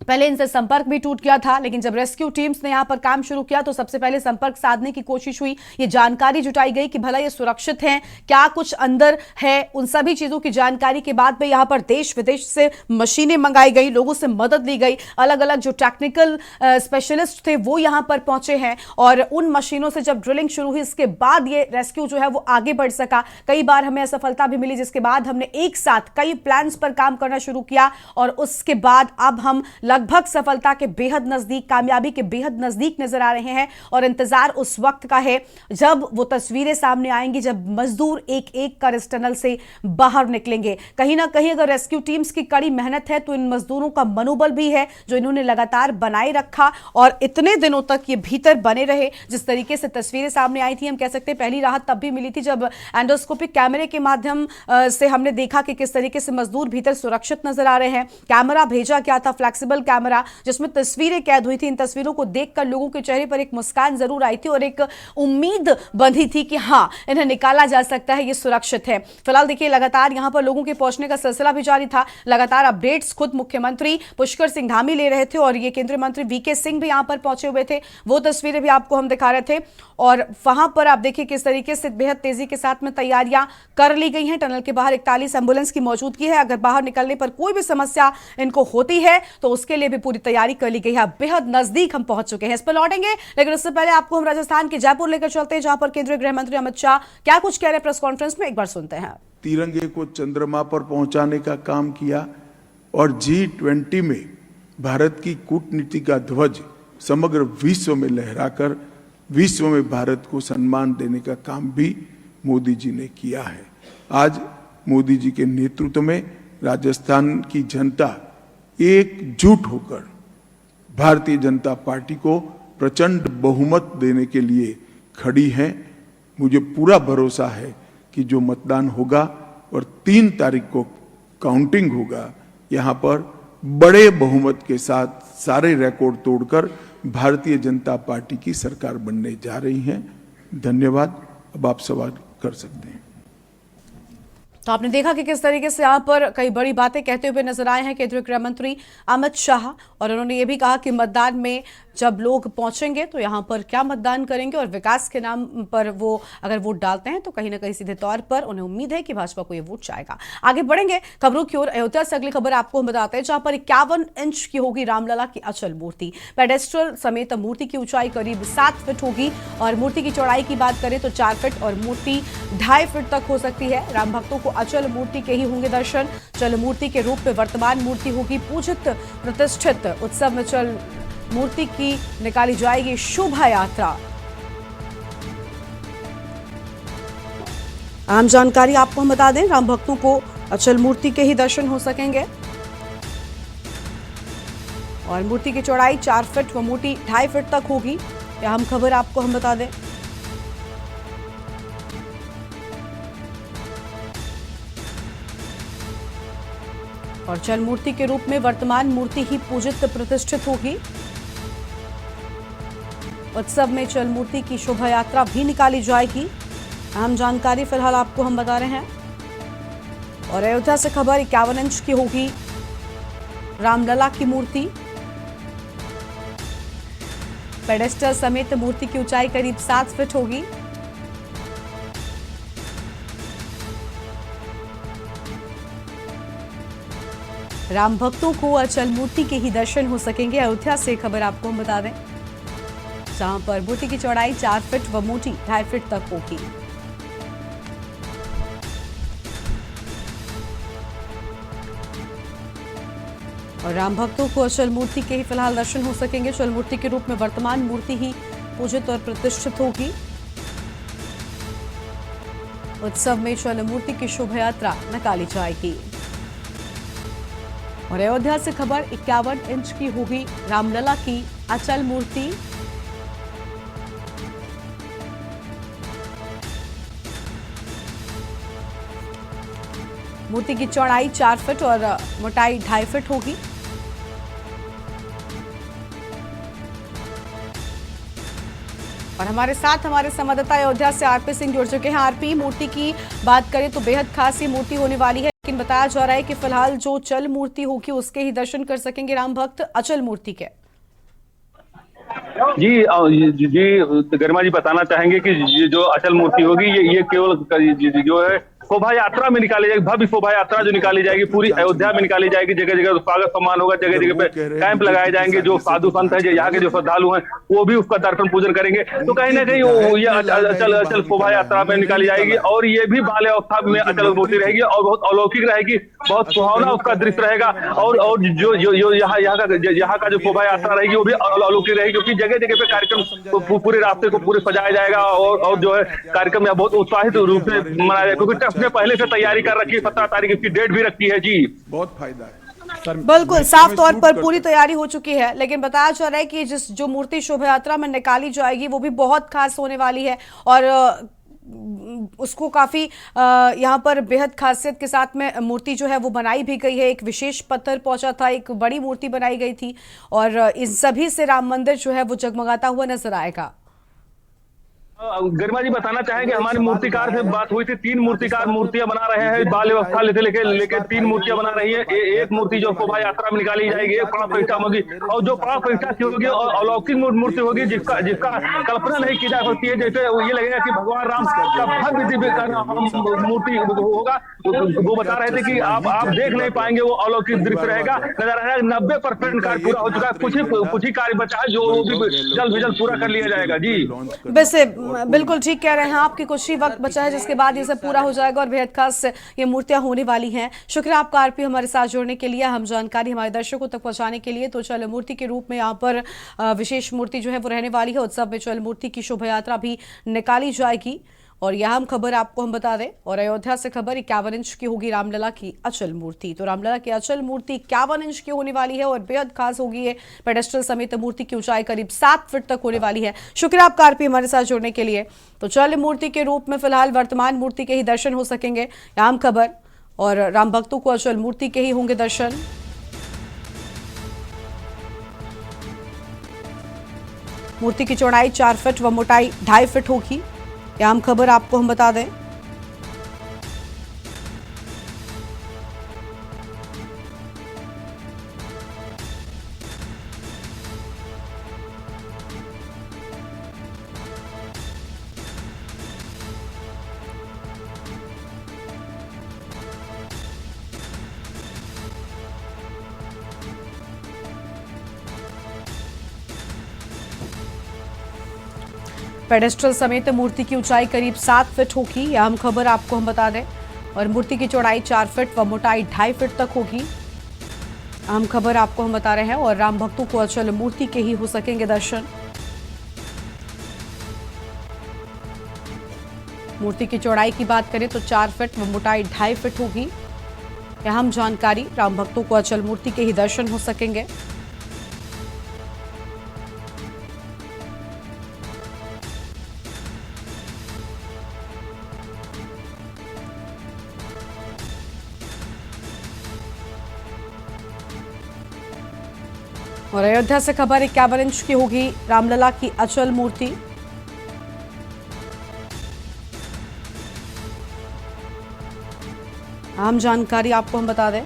पहले इनसे संपर्क भी टूट गया था, लेकिन जब रेस्क्यू टीम्स ने यहां पर काम शुरू किया तो सबसे पहले संपर्क साधने की कोशिश हुई। ये जानकारी जुटाई गई कि भला ये सुरक्षित हैं, क्या कुछ अंदर है, उन सभी चीजों की जानकारी के बाद में यहां पर देश विदेश से मशीनें मंगाई गई, लोगों से मदद ली गई, अलग अलग जो टेक्निकल स्पेशलिस्ट थे वो यहां पर पहुंचे हैं और उन मशीनों से जब ड्रिलिंग शुरू हुई इसके बाद ये रेस्क्यू जो है वो आगे बढ़ सका। कई बार हमें असफलता भी मिली, जिसके बाद हमने एक साथ कई प्लान्स पर काम करना शुरू किया और उसके बाद अब हम लगभग सफलता के बेहद नजदीक, कामयाबी के बेहद नजदीक नजर आ रहे हैं और इंतजार उस वक्त का है जब वो तस्वीरें सामने आएंगी, जब मजदूर एक एक कर इस टनल से बाहर निकलेंगे। कहीं ना कहीं अगर रेस्क्यू टीम्स की कड़ी मेहनत है तो इन मजदूरों का मनोबल भी है जो इन्होंने लगातार बनाए रखा और इतने दिनों तक ये भीतर बने रहे। जिस तरीके से तस्वीरें सामने आई थी, हम कह सकते हैं पहली राहत तब भी मिली थी जब एंडोस्कोपिक कैमरे के माध्यम से हमने देखा कि किस तरीके से मजदूर भीतर सुरक्षित नजर आ रहे हैं। कैमरा भेजा गया था, फ्लेक्सिबल कैमरा, जिसमें तस्वीरें कैद हुई थी। इन तस्वीरों को देखकर लोगों के चेहरे पर एक मुस्कान जरूर आई थी और एक उम्मीद बंधी थी कि हां, इन्हें निकाला जा सकता है, ये सुरक्षित है। फिलहाल देखिए लगातार यहां पर लोगों के पहुंचने का सिलसिला भी जारी था। लगातार अपडेट्स खुद मुख्यमंत्री पुष्कर सिंह धामी ले रहे थे और ये केंद्रीय मंत्री वीके सिंह भी यहां पर पहुंचे हुए थे। वो तस्वीरें भी आपको हम दिखा रहे थे और वहां पर आप देखिए किस तरीके से बेहद तेजी के साथ में तैयारियां कर ली गई हैं। टनल के बाहर 41 एम्बुलेंस की मौजूदगी है। अगर बाहर निकलने पर कोई भी समस्या इनको होती है तो उसके लिए भी पूरी तैयारी कर ली गई है। बेहद नजदीक हम पहुंच चुके हैं, इस पर लौटेंगे, लेकिन उससे पहले आपको हम राजस्थान के जयपुर लेकर चलते हैं जहां पर केंद्रीय गृह मंत्री अमित शाह क्या कुछ कह रहे हैं प्रेस कॉन्फ्रेंस में, एक बार सुनते हैं। तिरंगे को चंद्रमा पर पहुंचाने का काम किया और G20 में भारत की कूटनीति का ध्वज समग्र विश्व में लहराकर विश्व में भारत को सम्मान देने का काम भी मोदी जी ने किया है। आज मोदी जी के नेतृत्व में राजस्थान की जनता एकजुट होकर भारतीय जनता पार्टी को प्रचंड बहुमत देने के लिए खड़ी है। मुझे पूरा भरोसा है कि जो मतदान होगा और 3 तारीख को काउंटिंग होगा, यहाँ पर बड़े बहुमत के साथ सारे रिकॉर्ड तोड़कर भारतीय जनता पार्टी की सरकार बनने जा रही है। धन्यवाद। अब आप सवाल कर सकते हैं। तो आपने देखा कि किस तरीके से यहां पर कई बड़ी बातें कहते हुए नजर आए हैं केंद्रीय गृह मंत्री अमित शाह और उन्होंने ये भी कहा कि मतदान में जब लोग पहुंचेंगे तो यहां पर क्या मतदान करेंगे और विकास के नाम पर वो अगर वोट डालते हैं तो कहीं ना कहीं सीधे तौर पर उन्हें उम्मीद है कि भाजपा को ये वोट जाएगा। आगे बढ़ेंगे खबरों की ओर। अयोध्या से अगली खबर आपको हम बताते हैं जहां पर 51 इंच की होगी रामलला की अचल मूर्ति। पेडेस्ट्रल समेत मूर्ति की ऊंचाई करीब 7 फीट होगी और मूर्ति की चौड़ाई की बात करें तो 4 फीट और मूर्ति 2.5 फीट तक हो सकती है। राम भक्तों को अचल मूर्ति के ही होंगे दर्शन। चल मूर्ति के रूप में वर्तमान मूर्ति होगी पूजित प्रतिष्ठित। उत्सव में चल मूर्ति की निकाली जाएगी शोभा यात्रा। आम जानकारी आपको हम बता दें, राम भक्तों को अचल मूर्ति के ही दर्शन हो सकेंगे और मूर्ति की चौड़ाई 4 फीट व मूर्ति 2.5 फीट तक होगी। यह हम खबर आपको हम बता दें। और चल मूर्ति के रूप में वर्तमान मूर्ति ही पूजित प्रतिष्ठित होगी। उत्सव में चल मूर्ति की शोभा यात्रा भी निकाली जाएगी। अहम जानकारी फिलहाल आपको हम बता रहे हैं। और अयोध्या से खबर 51 इंच की होगी रामलला की मूर्ति। पेडेस्टल समेत मूर्ति की ऊंचाई करीब 7 फीट होगी। राम भक्तों को अचल मूर्ति के ही दर्शन हो सकेंगे। अयोध्या से खबर आपको हम बता दें जहां पर मूर्ति की चौड़ाई 4 फीट व मूर्ति 2.5 फीट तक होगी। और राम भक्तों को अचल मूर्ति के ही फिलहाल दर्शन हो सकेंगे। चल मूर्ति के रूप में वर्तमान मूर्ति ही पूजित और प्रतिष्ठित होगी। उत्सव में चल मूर्ति की शोभा यात्रा निकाली जाएगी। और अयोध्या से खबर 51 इंच की होगी रामलला की अचल मूर्ति। मूर्ति की चौड़ाई 4 फीट और मोटाई 2.5 फीट होगी। और हमारे साथ हमारे संवाददाता अयोध्या से आरपी सिंह जुड़ चुके हैं। आरपी, मूर्ति की बात करें तो बेहद खास ये मूर्ति होने वाली है। लेकिन बताया जा रहा है कि फिलहाल जो चल मूर्ति होगी उसके ही दर्शन कर सकेंगे राम भक्त, अचल मूर्ति के। जी गरिमा जी बताना चाहेंगे कि ये जो अचल मूर्ति होगी ये केवल जो है शोभा यात्रा में निकाली जाएगी, भव्य शोभा यात्रा जो निकाली जाएगी पूरी अयोध्या में निकाली जाएगी। जगह जगह स्वागत सम्मान होगा, जगह जगह पे कैंप लगाए जाएंगे। जो साधु संत है, जो यहाँ के जो श्रद्धालु हैं वो भी उसका दर्शन पूजन करेंगे। तो कहीं ना कहीं ये अचल शोभा यात्रा में निकाली जाएगी और ये भी बाल्य अवस्था में अचल मूर्ति रहेगी और बहुत अलौकिक रहेगी, बहुत सुहावना उसका दृश्य रहेगा। और जो यहाँ का जो शोभा यात्रा रहेगी वो भी अलौकिक रहेगी, क्योंकि जगह जगह पे कार्यक्रम पूरे रास्ते को पूरे सजाया जाएगा और जो है कार्यक्रम यहाँ बहुत उत्साहित रूप से मनाया जाएगा, क्योंकि ट्रस्ट ने पहले से तैयारी कर रखी है। 17 तारीख की डेट भी रखी है। जी बहुत फायदा है। बिल्कुल साफ तौर पर पूरी तैयारी हो चुकी है, लेकिन बताया जा रहा है कि जो मूर्ति शोभा यात्रा में निकाली जाएगी वो भी बहुत खास होने वाली है और उसको काफी यहाँ पर बेहद खासियत के साथ में मूर्ति जो है वो बनाई भी गई है। एक विशेष पत्थर पहुंचा था, एक बड़ी मूर्ति बनाई गई थी और इन सभी से राम मंदिर जो है वो जगमगाता हुआ नजर आएगा। गरिमा जी बताना चाहेंगे, हमारे मूर्तिकार से बात हुई थी। 3 मूर्तिकार मूर्तियां बना रहे हैं, बाल व्यवस्था लेके 3 मूर्तियां बना रही है। एक मूर्ति जो शोभा यात्रा में निकाली जाएगी, एक प्राण प्रतिष्ठा होगी और जो प्राण प्रतिष्ठा की होगी और अलौकिक मूर्ति होगी जिसका कल्पना नहीं की जा सकती है। जैसे ये लगेगा कि भगवान राम का भव्य दिव्य मूर्ति होगा। वो बता रहे थे कि आप देख नहीं पाएंगे, वो अलौकिक दृश्य रहेगा। नजारा 90% कार्य पूरा हो चुका है, कुछ ही कार्य बचा है जो भी जल्द पूरा कर लिया जाएगा। जी वैसे बिल्कुल ठीक कह रहे हैं आप कि कुछ ही वक्त बचा है जिसके बाद ये सब पूरा हो जाएगा और बेहद खास ये मूर्तियां होने वाली हैं। शुक्रिया आपका आरपी हमारे साथ जुड़ने के लिए, हम जानकारी हमारे दर्शकों तक पहुंचाने के लिए। तो चल मूर्ति के रूप में यहाँ पर विशेष मूर्ति जो है वो रहने वाली है। उत्सव में चल मूर्ति की शोभा यात्रा भी निकाली जाएगी और यह हम खबर आपको हम बता दें। और अयोध्या से खबर 51 इंच की होगी रामलला की अचल मूर्ति। तो रामलला की अचल मूर्ति 51 इंच की होने वाली है और बेहद खास होगी ये। पेडेस्टल समेत मूर्ति की ऊंचाई करीब 7 फीट तक होने वाली है। शुक्रिया आपका आरपी हमारे साथ जुड़ने के लिए। तो चल मूर्ति के रूप में फिलहाल वर्तमान मूर्ति के ही दर्शन हो सकेंगे, आम खबर। और राम भक्तों को अचल मूर्ति के ही होंगे दर्शन। मूर्ति की चौड़ाई 4 फीट व मोटाई 2.5 फीट होगी। आम खबर आपको हम बता दें। पेडेस्ट्रल समेत मूर्ति की ऊंचाई करीब 7 फीट होगी। यह अहम खबर आपको हम बता दें। और मूर्ति की चौड़ाई 4 फीट व मोटाई 2.5 फीट तक होगी। अहम खबर आपको हम बता रहे हैं। और राम भक्तों को अचल मूर्ति के ही हो सकेंगे दर्शन। मूर्ति की चौड़ाई की बात करें तो 4 फीट व मोटाई 2.5 फीट होगी। अहम जानकारी, राम भक्तों को अचल मूर्ति के ही दर्शन हो सकेंगे। और अयोध्या से खबर 51 इंच की होगी रामलला की अचल मूर्ति। आम जानकारी आपको हम बता दें।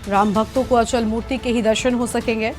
राम भक्तों को अचल मूर्ति के ही दर्शन हो सकेंगे।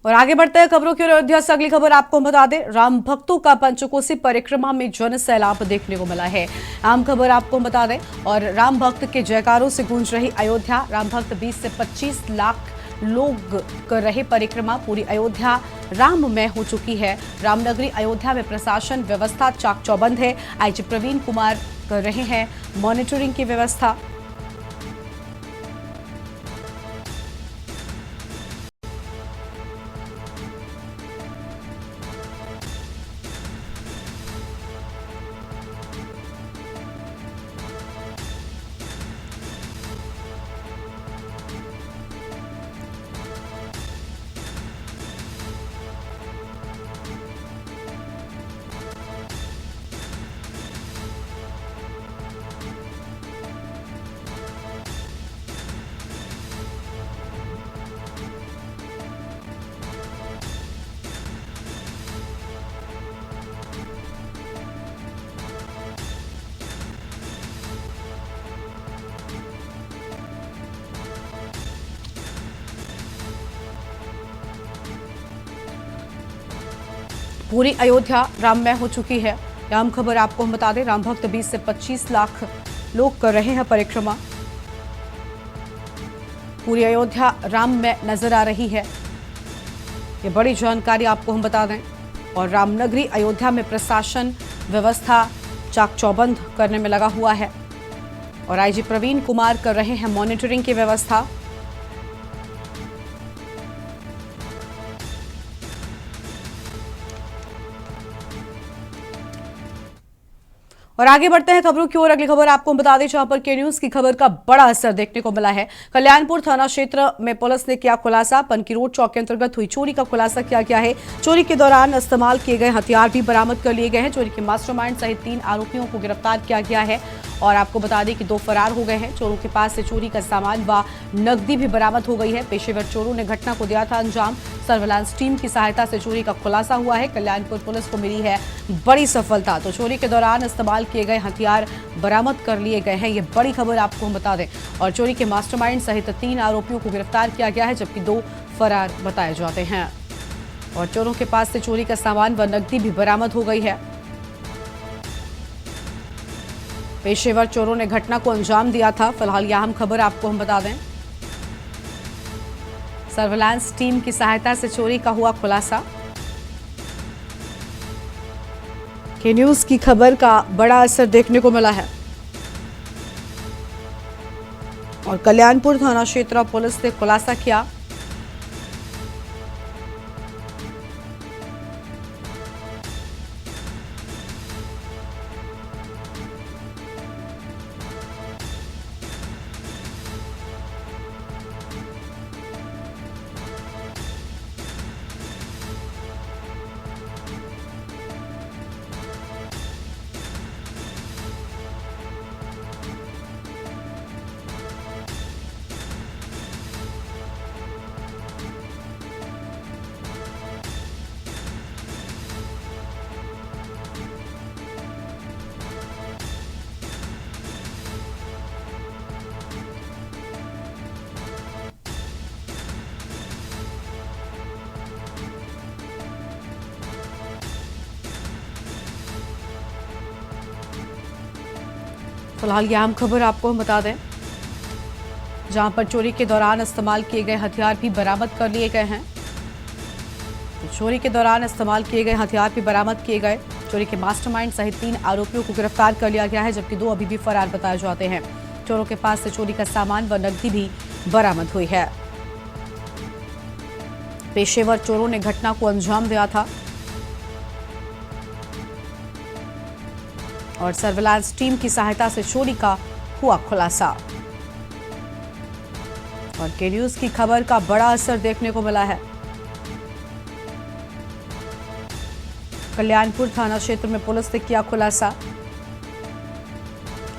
और आगे बढ़ते हैं खबरों की ओर। अयोध्या से अगली खबर आपको हम बता दें। राम भक्तों का पंचकोसी परिक्रमा में जन सैलाब देखने को मिला है। आम खबर आपको हम बता दें। और राम भक्त के जयकारों से गूंज रही अयोध्या। राम भक्त 20 से 25 लाख लोग कर रहे परिक्रमा। पूरी अयोध्या राममय हो चुकी है। रामनगरी अयोध्या में प्रशासन व्यवस्था चाक चौबंद है। आईजी प्रवीण कुमार कर रहे हैं मॉनिटरिंग की व्यवस्था। पूरी अयोध्या राममय हो चुकी है। राम खबर आपको हम बता दें, राम भक्त 20 से 25 लाख लोग कर रहे हैं परिक्रमा। पूरी अयोध्या राममय नजर आ रही है, ये बड़ी जानकारी आपको हम बता दें। और रामनगरी अयोध्या में प्रशासन व्यवस्था चाक चौबंद करने में लगा हुआ है और आईजी प्रवीण कुमार कर रहे हैं मॉनिटरिंग की व्यवस्था। और आगे बढ़ते हैं खबरों की ओर। अगली खबर आपको बता दें, जहां पर के न्यूज की खबर का बड़ा असर देखने को मिला है। कल्याणपुर थाना क्षेत्र में पुलिस ने किया खुलासा। पनकी रोड चौक के अंतर्गत हुई चोरी का खुलासा किया गया है। चोरी के दौरान इस्तेमाल किए गए हथियार भी बरामद कर लिए गए हैं। चोरी के मास्टरमाइंड सहित 3 आरोपियों को गिरफ्तार किया गया है और आपको बता दें कि 2 फरार हो गए हैं। चोरों के पास से चोरी का सामान व नकदी भी बरामद हो गई है। पेशेवर चोरों ने घटना को दिया था अंजाम। सर्विलांस टीम की सहायता से चोरी का खुलासा हुआ है। कल्याणपुर पुलिस को मिली है बड़ी सफलता। तो चोरी के दौरान इस्तेमाल किए गए हथियार बरामद कर लिए गए हैं, ये बड़ी खबर आपको हम बता दें। और चोरी के मास्टरमाइंड सहित 3 आरोपियों को गिरफ्तार किया गया है, जबकि 2 फरार बताए जाते हैं। और चोरों के पास से चोरी का सामान व नकदी भी बरामद हो गई है। पेशेवर चोरों ने घटना को अंजाम दिया था। फिलहाल यह अहम खबर आपको हम बता दें, सर्विलांस टीम की सहायता से चोरी का हुआ खुलासा। के न्यूज की खबर का बड़ा असर देखने को मिला है और कल्याणपुर थाना क्षेत्र पुलिस ने खुलासा किया। फिलहाल यह अहम खबर आपको हम बता दें, जहां पर चोरी के दौरान इस्तेमाल किए गए हथियार भी बरामद कर लिए गए हैं। तो चोरी के दौरान इस्तेमाल किए गए हथियार भी बरामद किए गए। चोरी के मास्टरमाइंड सहित 3 आरोपियों को गिरफ्तार कर लिया गया है, जबकि 2 अभी भी फरार बताए जाते हैं। चोरों के पास से चोरी का सामान व नकदी भी बरामद हुई है। पेशेवर चोरों ने घटना को अंजाम दिया था और सर्विलांस टीम की सहायता से चोरी का हुआ खुलासा। और के न्यूज की खबर का बड़ा असर देखने को मिला है। कल्याणपुर थाना क्षेत्र में पुलिस ने किया खुलासा।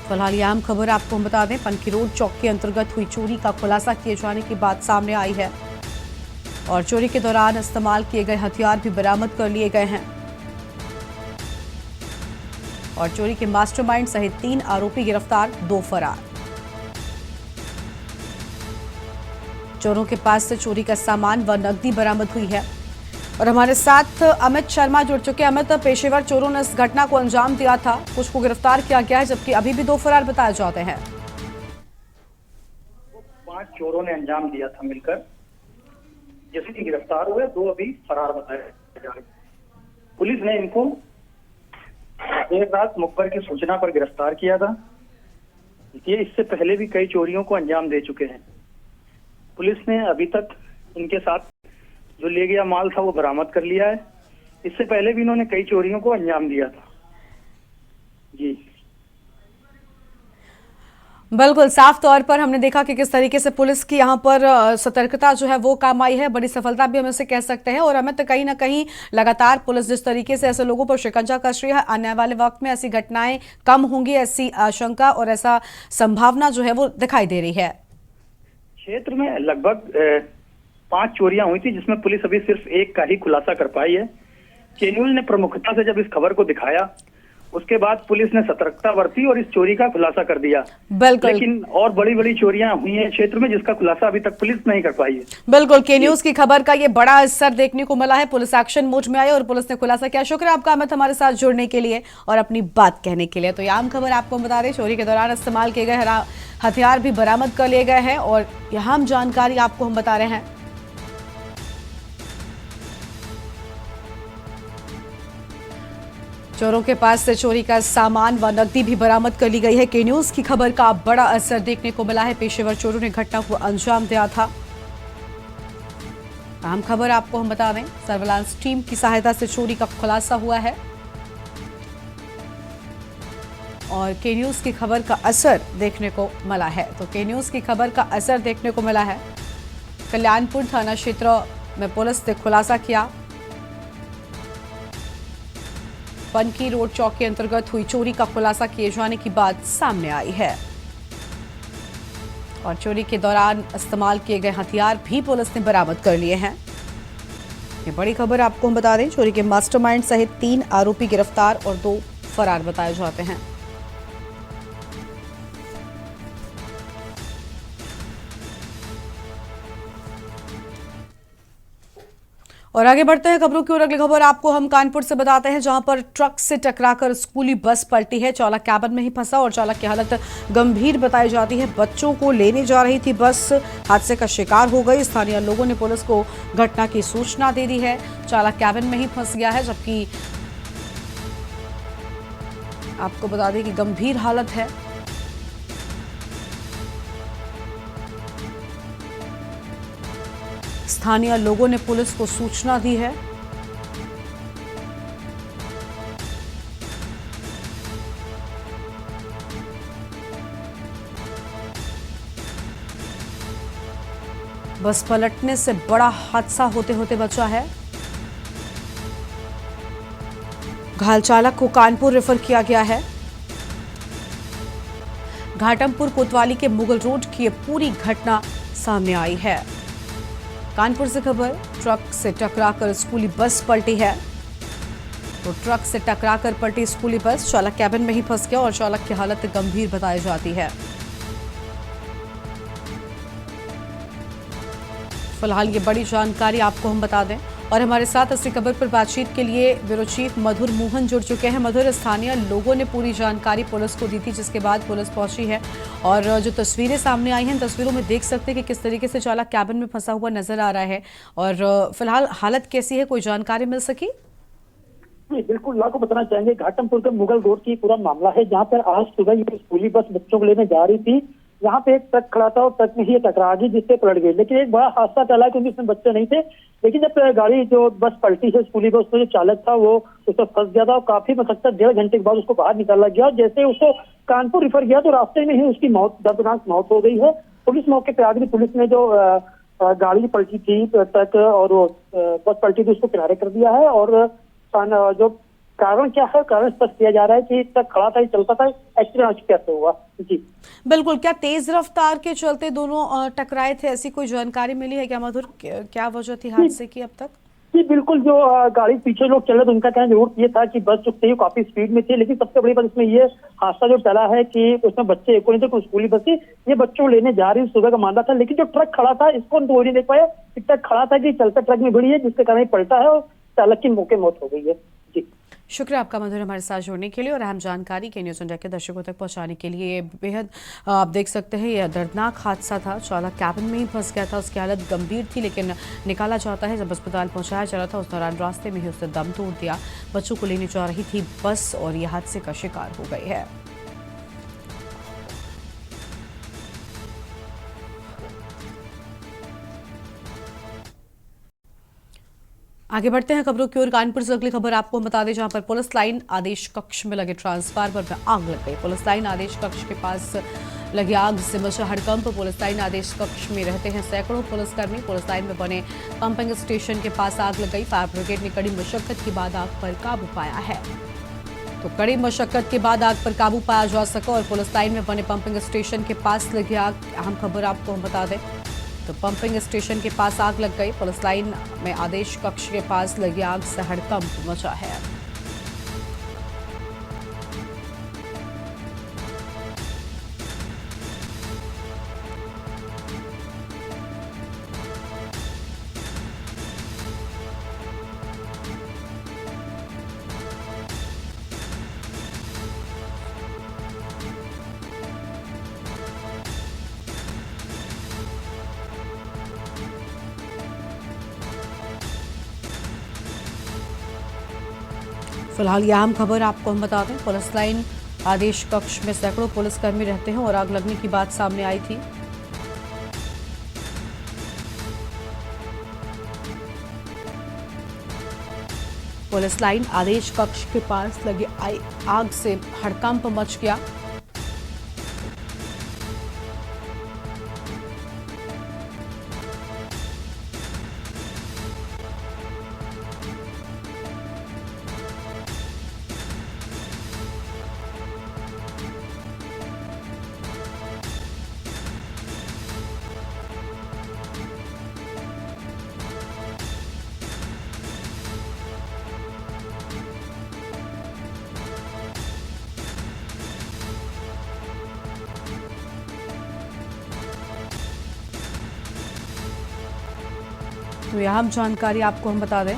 फिलहाल यह अहम खबर आपको हम बता दें, पनकी रोड चौक के अंतर्गत हुई चोरी का खुलासा किए जाने की बात सामने आई है और चोरी के दौरान इस्तेमाल किए गए हथियार भी बरामद कर लिए गए हैं। और चोरी के मास्टरमाइंड सहित 3 आरोपी गिरफ्तार, 2 फरार। चोरों के पास से चोरी का सामान व नकदी बरामद हुई है। और हमारे साथ अमित शर्मा जुड़ चुके हैं। अमित, पेशेवर चोरों ने इस घटना को अंजाम दिया था, कुछ को गिरफ्तार किया गया है, जबकि अभी भी 2 फरार बताए जाते हैं। 5 चोरों ने अंजाम दिया था मिलकर, जिसमें गिरफ्तार हुए, 2 अभी फरार बताए जा रहे। पुलिस ने इनको देर रात मुखबिर की सूचना पर गिरफ्तार किया था। ये इससे पहले भी कई चोरियों को अंजाम दे चुके हैं। पुलिस ने अभी तक इनके साथ जो ले गया माल था वो बरामद कर लिया है। इससे पहले भी इन्होंने कई चोरियों को अंजाम दिया था। जी बिल्कुल, साफ तौर पर हमने देखा कि किस तरीके से पुलिस की यहाँ पर सतर्कता जो है वो काम आई है। बड़ी सफलता भी हम इसे कह सकते हैं। और हमें तो कहीं ना कहीं लगातार पुलिस जिस तरीके से ऐसे लोगों पर शिकंजा कस रही है, आने वाले वक्त में ऐसी घटनाएं कम होंगी, ऐसी आशंका और ऐसा संभावना जो है वो दिखाई दे रही है। क्षेत्र में लगभग 5 चोरियां हुई थी, जिसमें पुलिस अभी सिर्फ एक का ही खुलासा कर पाई है। के न्यूज ने प्रमुखता से जब इस खबर को दिखाया उसके बाद पुलिस ने सतर्कता बरती और इस चोरी का खुलासा कर दिया। बिल्कुल, लेकिन और बड़ी बड़ी चोरियां हुई हैं क्षेत्र में, जिसका खुलासा अभी तक पुलिस नहीं कर पाई है। बिल्कुल के न्यूज की खबर का ये बड़ा असर देखने को मिला है। पुलिस एक्शन मोड में आई और पुलिस ने खुलासा किया। शुक्रिया आपका अमित, हमारे साथ जुड़ने के लिए और अपनी बात कहने के लिए। तो ये आम खबर आपको बता दें, चोरी के दौरान इस्तेमाल किए गए हथियार भी बरामद कर लिए गए हैं और यहाँ हम जानकारी आपको हम बता रहे हैं। चोरों के पास से चोरी का सामान व नकदी भी बरामद कर ली गई है। के न्यूज की खबर का बड़ा असर देखने को मिला है। पेशेवर चोरों ने घटना को अंजाम दिया था। अहम खबर आपको हम बता दें, सर्विलांस टीम की सहायता से चोरी का खुलासा हुआ है और के न्यूज की खबर का असर देखने को मिला है। तो के न्यूज की खबर का असर देखने को मिला है। कल्याणपुर थाना क्षेत्र में पुलिस ने खुलासा किया। पनकी रोड चौक के अंतर्गत हुई चोरी का खुलासा किए जाने की बात सामने आई है और चोरी के दौरान इस्तेमाल किए गए हथियार भी पुलिस ने बरामद कर लिए हैं। ये बड़ी खबर आपको हम बता दें, चोरी के मास्टरमाइंड सहित 3 आरोपी गिरफ्तार और 2 फरार बताए जाते हैं। और आगे बढ़ते हैं खबरों की ओर। अगली खबर आपको हम कानपुर से बताते हैं, जहां पर ट्रक से टकराकर स्कूली बस पलटी है। चालक कैबिन में ही फंसा और चालक की हालत गंभीर बताई जाती है। बच्चों को लेने जा रही थी बस, हादसे का शिकार हो गई। स्थानीय लोगों ने पुलिस को घटना की सूचना दे दी है। चालक कैबिन में ही फंस गया है, जबकि आपको बता दें कि गंभीर हालत है। स्थानीय लोगों ने पुलिस को सूचना दी है। बस पलटने से बड़ा हादसा होते होते बचा है। घायल चालक को कानपुर रेफर किया गया है। घाटमपुर कोतवाली के मुगल रोड की ये पूरी घटना सामने आई है। कानपुर से खबर, ट्रक से टकराकर स्कूली बस पलटी है। तो ट्रक से टकराकर पलटी स्कूली बस, चालक कैबिन में ही फंस गया और चालक की हालत गंभीर बताई जाती है। फिलहाल ये बड़ी जानकारी आपको हम बता दें और हमारे साथ इसी खबर पर बातचीत के लिए ब्यूरो चीफ मधुर मोहन जुड़ चुके हैं। मधुर, स्थानीय लोगों ने पूरी जानकारी पुलिस को दी थी, जिसके बाद पुलिस पहुंची है और जो तस्वीरें सामने आई हैं, तस्वीरों में देख सकते हैं कि किस तरीके से चालक कैबिन में फंसा हुआ नजर आ रहा है। और फिलहाल हालत कैसी है, कोई जानकारी मिल सकी? बिल्कुल, आपको बताना चाहेंगे घाटमपुर के मुगल रोड की पूरा मामला है, जहाँ पर आज सुबह ये स्कूली बस बच्चों को लेने जा रही थी। यहाँ पे एक ट्रक खड़ा था और ट्रक में ही टकरा गई, जिससे पलट गई। लेकिन एक बड़ा हादसा टला क्योंकि इसमें बच्चे नहीं थे। लेकिन जब गाड़ी जो बस पलटी है स्कूली बस, तो जो चालक था वो उसमें फंस गया था और काफी मशक्कत 1.5 घंटे के बाद उसको बाहर निकाला गया। जैसे उसको कानपुर रिफर किया तो रास्ते में ही उसकी मौत, दर्दनाक मौत हो गई है। पुलिस मौके पर आ गई। पुलिस ने जो गाड़ी पलटी थी, ट्रक और बस पलटी थी, उसको किनारे कर दिया है और जो कारण क्या है, कारण स्पष्ट किया जा रहा है कि ट्रक खड़ा था, चलता था, एक्सीडेंट कैसे हुआ। जी बिल्कुल, क्या तेज रफ्तार के चलते दोनों टकराए थे, ऐसी कोई जानकारी मिली है क्या मधुर? क्या वजह थी हादसे की अब तक? जी बिल्कुल, जो गाड़ी पीछे लोग चल रहे थे उनका कहना जरूर ये था कि बस जो थी काफी स्पीड में थी। लेकिन सबसे बड़ी बात इसमें ये हादसा जो टला है कि उसमें बच्चे एक नहीं थे, कुछ स्कूली बस थी, ये बच्चों को लेने जा रही सुबह का मामला था। लेकिन जो ट्रक खड़ा था इसको तो नहीं देख पाया, ट्रक खड़ा था कि चलते ट्रक में भिड़ी है, जिसके कारण पलटा है और चालक की मौके मौत हो गई है। जी शुक्रिया आपका मधुर, हमारे साथ जुड़ने के लिए और अहम जानकारी के न्यूज़ इंडिया के दर्शकों तक पहुंचाने के लिए। बेहद आप देख सकते हैं यह दर्दनाक हादसा था। चालक कैबिन में ही फंस गया था, उसकी हालत गंभीर थी, लेकिन निकाला जाता है। जब अस्पताल पहुंचाया जा रहा था उस दौरान रास्ते में ही उसने दम तोड़ दिया। बच्चों को लेने जा रही थी बस और यह हादसे का शिकार हो गई है। आगे बढ़ते हैं खबरों की ओर। कानपुर से अगली खबर आपको हम बता दें, जहां पर पुलिस लाइन आदेश कक्ष में लगे ट्रांसफार्मर में आग लग गई। पुलिस लाइन आदेश कक्ष के पास लगी आग से मचा हड़कंप। पुलिस लाइन आदेश कक्ष में रहते हैं सैकड़ों पुलिसकर्मी। पुलिस लाइन में बने पंपिंग स्टेशन के पास आग लग गई। फायर ब्रिगेड ने कड़ी मशक्कत के बाद आग पर काबू पाया है। तो कड़ी मशक्कत के बाद आग पर काबू पाया जा सका और पुलिस लाइन में बने पंपिंग स्टेशन के पास लगी आग। अहम खबर आपको हम बता दें, तो पंपिंग स्टेशन के पास आग लग गई। पुलिस लाइन में आदेश कक्ष के पास लगी आग से हड़कंप मचा है। फिलहाल यह अहम खबर आपको हम बता दें, पुलिस लाइन आदेश कक्ष में सैकड़ों पुलिसकर्मी रहते हैं और आग लगने की बात सामने आई थी। पुलिस लाइन आदेश कक्ष के पास लगे आग से हड़कंप मच गया। तो यह अहम जानकारी आपको हम बता दें।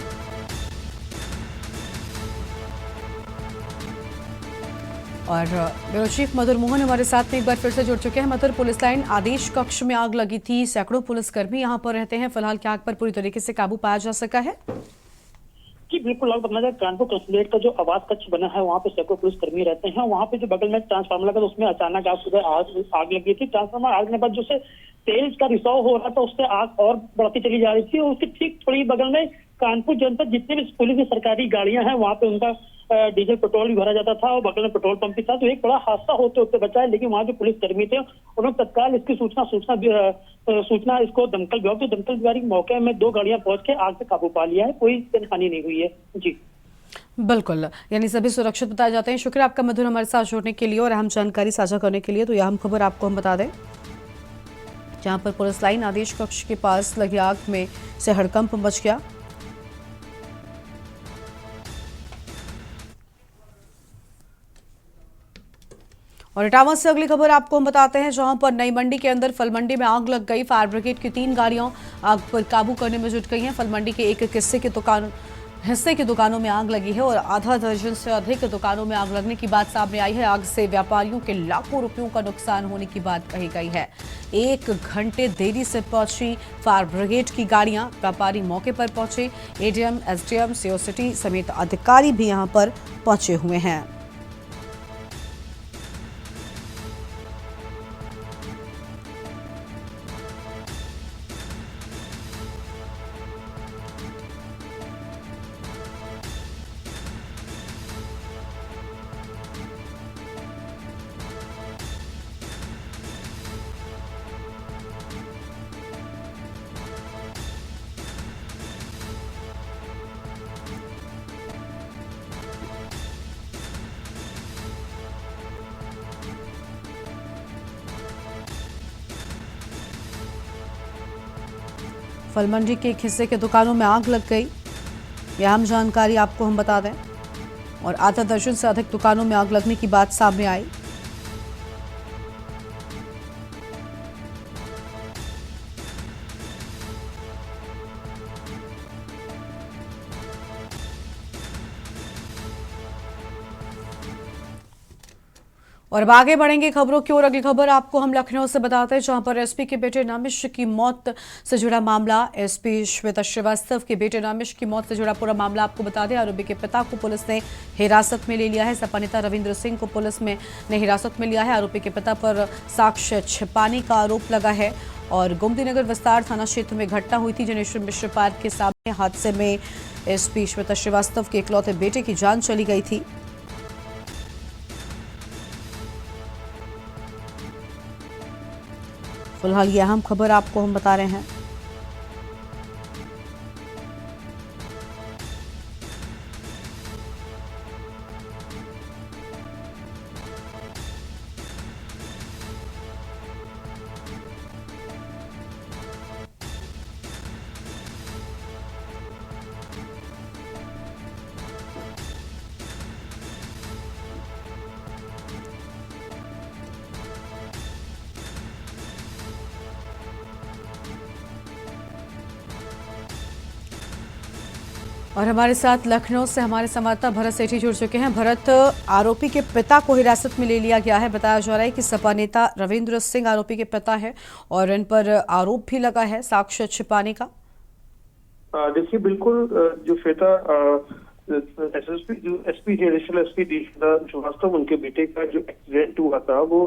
और ब्यूरो चीफ मधुर मोहन हमारे साथ में एक बार फिर से जुड़ चुके हैं। मधुर, पुलिस लाइन आदेश कक्ष में आग लगी थी, सैकड़ों पुलिसकर्मी यहां पर रहते हैं, फिलहाल क्या आग पर पूरी तरीके से काबू पाया जा सका है? जी बिल्कुल, आपको बताना चाहिए कानपुर कंसुलेट का जो आवास कक्ष बना है वहाँ पे सैकड़ों पुलिसकर्मी रहते हैं। वहाँ पे जो बगल में ट्रांसफार्मर लगा था उसमें अचानक आग लगी थी। ट्रांसफार्मर आग लगने के बाद जो से तेल का रिसाव हो रहा था उससे आग और बढ़ती चली जा रही थी और उसके ठीक थोड़ी बगल में कानपुर जनपद जितने भी पुलिस की सरकारी गाड़ियां हैं वहाँ पे उनका डीजल पेट्रोल भी भरा जाता था और बगल में पेट्रोल पंप भी था। तो एक बड़ा हादसा होते होते बचा है, लेकिन वहाँ जो पुलिसकर्मी थे उन्होंने तत्काल इसकी सूचना इसको दमकल विभाग, तो दमकल विभाग के मौके में 2 गाड़ियां पहुंच के आग पे काबू पा लिया है, कोई हानि नहीं हुई है। जी बिल्कुल, यानी सभी सुरक्षित बताए जाते हैं। शुक्रिया आपका मधुर हमारे साथ जुड़ने के लिए और अहम जानकारी साझा करने के लिए। तो यह अहम खबर आपको हम बता दें, जहां पर पुलिस लाइन आदेश कक्ष के पास लगी आग में से हड़कंप मच गया। और इटावा से अगली खबर आपको हम बताते हैं, जहां पर नई मंडी के अंदर फल मंडी में आग लग गई। फायर ब्रिगेड की 3 गाड़ियां आग पर काबू करने में जुट गई हैं। फल मंडी के एक हिस्से की दुकानों में आग लगी है और आधा दर्जन से अधिक दुकानों में आग लगने की बात सामने आई है। आग से व्यापारियों के लाखों रुपयों का नुकसान होने की बात कही गई है। 1 घंटे देरी से पहुंची फायर ब्रिगेड की गाड़ियां, व्यापारी मौके पर पहुंचे। एडीएम, एसडीएम, सीओ सिटी समेत अधिकारी भी यहां पर पहुंचे हुए हैं। फल मंडी के एक हिस्से के दुकानों में आग लग गई, यह अहम जानकारी आपको हम बता दें। और आधा दर्जन से अधिक दुकानों में आग लगने की बात सामने आई। और अब आगे बढ़ेंगे खबरों की ओर। अगली खबर आपको हम लखनऊ से बताते हैं, जहां पर एसपी के बेटे नामिश की मौत से जुड़ा मामला। एसपी श्वेता श्रीवास्तव के बेटे नामिश की मौत से जुड़ा पूरा मामला आपको बता दें। आरोपी के पिता को पुलिस ने हिरासत में ले लिया है। सपा नेता रविंद्र सिंह को पुलिस ने हिरासत में लिया है। आरोपी के पिता पर साक्ष्य छिपाने का आरोप लगा है। और गोमतीनगर विस्तार थाना क्षेत्र में घटना हुई थी जनेश्वर मिश्र पार्क के सामने। हादसे में एसपी श्वेता श्रीवास्तव के इकलौते बेटे की जान चली गई थी। फिलहाल ये अहम खबर आपको हम बता रहे हैं। और हमारे साथ लखनऊ से हमारे संवाददाता भरत सेठी जुड़ चुके हैं। भरत, आरोपी के पिता को हिरासत में ले लिया गया है। बताया जा रहा है कि सपा नेता रविंद्र सिंह आरोपी के पिता है और इन पर आरोप भी लगा है साक्ष्य छिपाने का। देखिए, बिल्कुल जो श्वेता एसपी एडिशनल एसपी दीक्षिता श्रीवास्तव, उनके बेटे का जो एक्सीडेंट हुआ था वो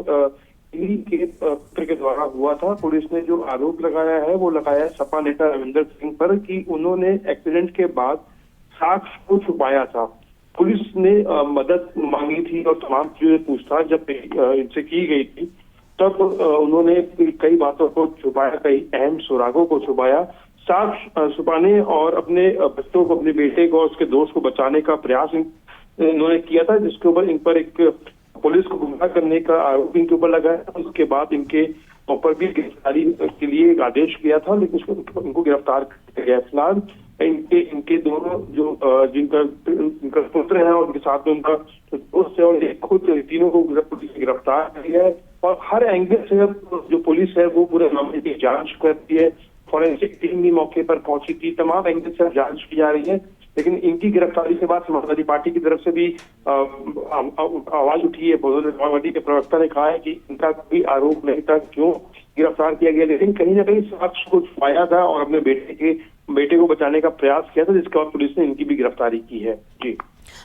इन्हीं के पुत्र के द्वारा हुआ था। पुलिस ने जो आरोप लगाया है वो लगाया है सपा नेता रविंदर सिंह पर कि उन्होंने एक्सीडेंट के बाद साक्ष्य को छुपाया था। पुलिस ने मदद मांगी थी और तमाम चीजें पूछताछ जब इनसे की गई थी तब उन्होंने कई बातों को छुपाया, कई अहम सुरागों को छुपाया। साक्ष्य छुपाने और अपने बच्चों को, अपने बेटे को और उसके दोस्त को बचाने का प्रयास इन्होंने किया था, जिसके ऊपर इन पर एक पुलिस को गुमराह करने का आरोप इनके ऊपर लगाया। उसके बाद इनके ऊपर भी गिरफ्तारी के लिए एक आदेश किया था, लेकिन इनको गिरफ्तार किया गया। फिलहाल इनके दोनों जो इनका पुत्र है और उनके साथ में उनका दोस्त है और एक खुद, तीनों को पुलिस ने गिरफ्तार किया है। और हर एंगल से जो पुलिस है वो पूरे मामले की जांच करती है। फॉरेंसिक टीम भी मौके पर पहुंची थी, तमाम एंगल से जांच की जा रही है। लेकिन इनकी गिरफ्तारी के बाद समाजवादी पार्टी की तरफ से भी आवाज उठी है। समाजवादी के प्रवक्ता ने कहा है कि इनका कोई आरोप नहीं था, क्यों गिरफ्तार किया गया, लेकिन कहीं ना कहीं साक्ष्य को छुपाया था और अपने बेटे को बचाने का प्रयास किया था, जिसके बाद पुलिस ने इनकी भी गिरफ्तारी की है। जी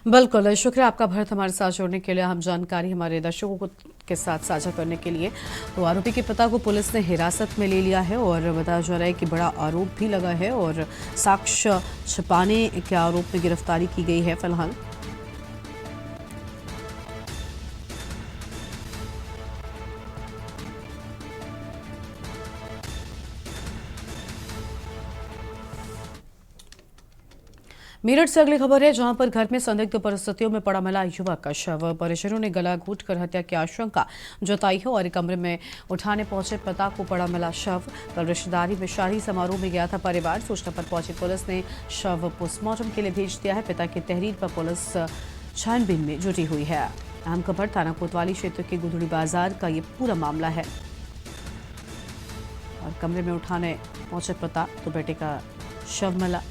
बिल्कुल, शुक्रिया आपका भरत हमारे साथ जुड़ने के लिए, हम जानकारी हमारे दर्शकों को के साथ साझा करने के लिए। तो आरोपी के पिता को पुलिस ने हिरासत में ले लिया है और बताया जा रहा है कि बड़ा आरोप भी लगा है और साक्ष्य छिपाने के आरोप में गिरफ्तारी की गई है फिलहाल। मेरठ से अगली खबर है, जहां पर घर में संदिग्ध परिस्थितियों में पड़ा मिला युवक का शव। परिजनों ने गला घोंटकर हत्या की आशंका जताई है और कमरे में उठाने पहुंचे पिता को पड़ा मिला शव। कल रिश्तेदारी में शाही समारोह में गया था परिवार। सूचना पर पहुंची पुलिस ने शव पोस्टमार्टम के लिए भेज दिया है। पिता की तहरीर पर पुलिस छानबीन में जुटी हुई है। अहम खबर, थाना कोतवाली क्षेत्र के गुदड़ी बाजार का ये पूरा मामला है और कमरे में उठाने पहुंचे पिता तो बेटे का शव मिला।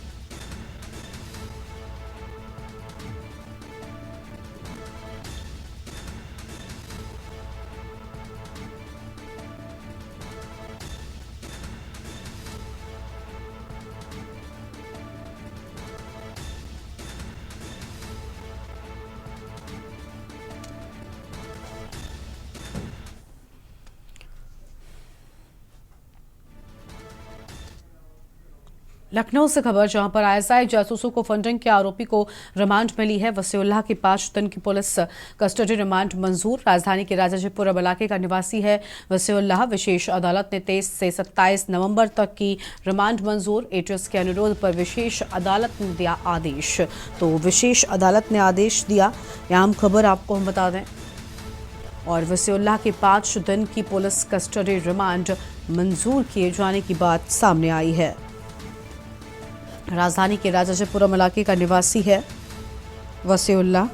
लखनऊ से खबर, जहां पर आईएसआई जासूसों को फंडिंग के आरोपी को रिमांड मिली है। वसीउल्लाह की 5 दिन की पुलिस कस्टडी रिमांड मंजूर। राजधानी के राजाजीपुरम इलाके का निवासी है वसीउल्लाह। विशेष अदालत ने 23 से 27 नवंबर तक की रिमांड मंजूर। एटीएस के अनुरोध पर विशेष अदालत ने दिया आदेश। तो विशेष अदालत ने आदेश दिया, अहम खबर आपको हम बता दें। और वसीउल्लाह के 5 दिन की पुलिस कस्टडी रिमांड मंजूर किए जाने की बात सामने आई है। राजधानी के राजाजीपुरम इलाके का निवासी है वसीउल्लाह।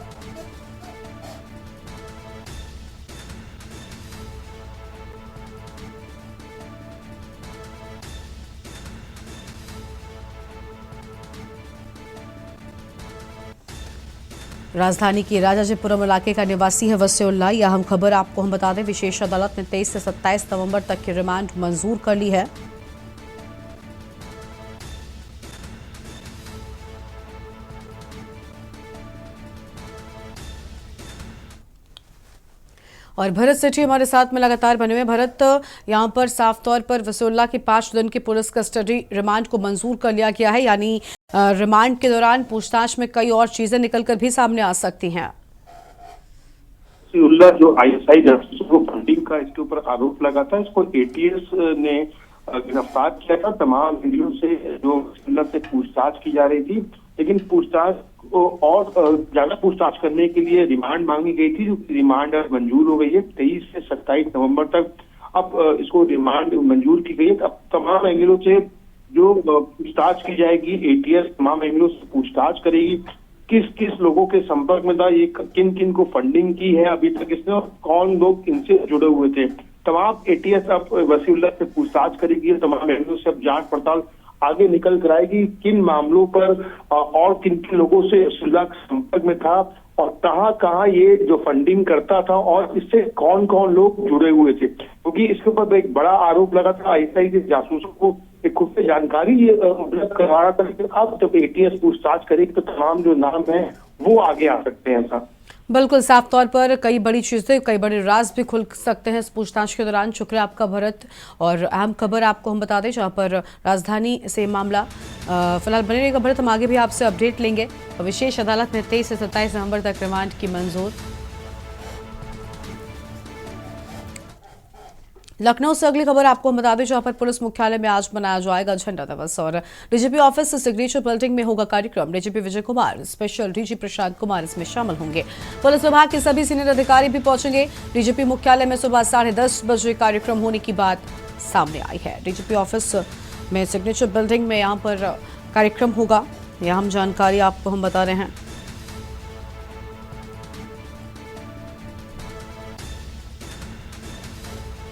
राजधानी के राजाजीपुरम इलाके का निवासी है वसीउल्लाह। यह अहम खबर आपको हम बता दें, विशेष अदालत ने 23 से 27 नवंबर तक की रिमांड मंजूर कर ली है। और भरत सेठी हमारे साथ में लगातार बने हुए। भरत, यहाँ पर साफ तौर पर वसीउल्लाह की 5 दिन की पुलिस कस्टडी रिमांड को मंजूर कर लिया गया है, यानी रिमांड के दौरान पूछताछ में कई और चीजें निकलकर भी सामने आ सकती हैं। वसीउल्लाह जो आईएसआई जासूसों को फंडिंग का इसके ऊपर आरोप लगा था, इसको एटीएस ने गिरफ्तार किया था। तमाम वीडियो से जो वसीउल्लाह से पूछताछ की जा रही थी, लेकिन पूछताछ को और ज्यादा पूछताछ करने के लिए रिमांड मांगी गई थी, जो रिमांड मंजूर हो गई है 23 से 27 नवंबर तक। अब इसको रिमांड मंजूर की गई है। अब तमाम एंगलों से जो पूछताछ की जाएगी, एटीएस तमाम एंगलों से पूछताछ करेगी। किस किस लोगों के संपर्क में था, ये किन किन को फंडिंग की है अभी तक इसने, और कौन लोग इनसे जुड़े हुए थे, तमाम एटीएस अब वसीउल्लाह से पूछताछ करेगी। तमाम एंगलों से अब जांच पड़ताल आगे निकल कर आएगी, किन मामलों पर और किन किन लोगों से वसीउल्लाह के संपर्क में था और कहाँ कहाँ ये जो फंडिंग करता था और इससे कौन कौन लोग जुड़े हुए थे, क्योंकि इसके ऊपर एक बड़ा आरोप लगा था आईएसआई के जासूसों को एक खुफिया जानकारी ये उपलब्ध करवा रहा था, लेकिन अब जब एटीएस पूछताछ करेगी तो तमाम जो नाम है वो आगे आ सकते हैं। ऐसा बिल्कुल साफ तौर पर कई बड़ी चीजें, कई बड़े राज भी खुल सकते हैं इस पूछताछ के दौरान। शुक्रिया आपका भरत। और अहम खबर आपको हम बता दें जहां पर राजधानी से मामला फिलहाल बने रहेगा भरत, हम आगे भी आपसे अपडेट लेंगे। विशेष अदालत में 23 से 27 नवंबर तक रिमांड की मंजूर। लखनऊ से अगली खबर आपको हम बता दें जहां पर पुलिस मुख्यालय में आज मनाया जाएगा झंडा दिवस और डीजीपी ऑफिस सिग्नेचर बिल्डिंग में होगा कार्यक्रम। DGP Vijay Kumar, special DG Prashant Kumar इसमें शामिल होंगे। पुलिस विभाग के सभी सीनियर अधिकारी भी पहुंचेंगे। डीजीपी मुख्यालय में सुबह 10:30 बजे कार्यक्रम होने की बात सामने आई है। डीजीपी ऑफिस में सिग्नेचर बिल्डिंग में यहाँ पर कार्यक्रम होगा, यह हम जानकारी आपको हम बता रहे हैं।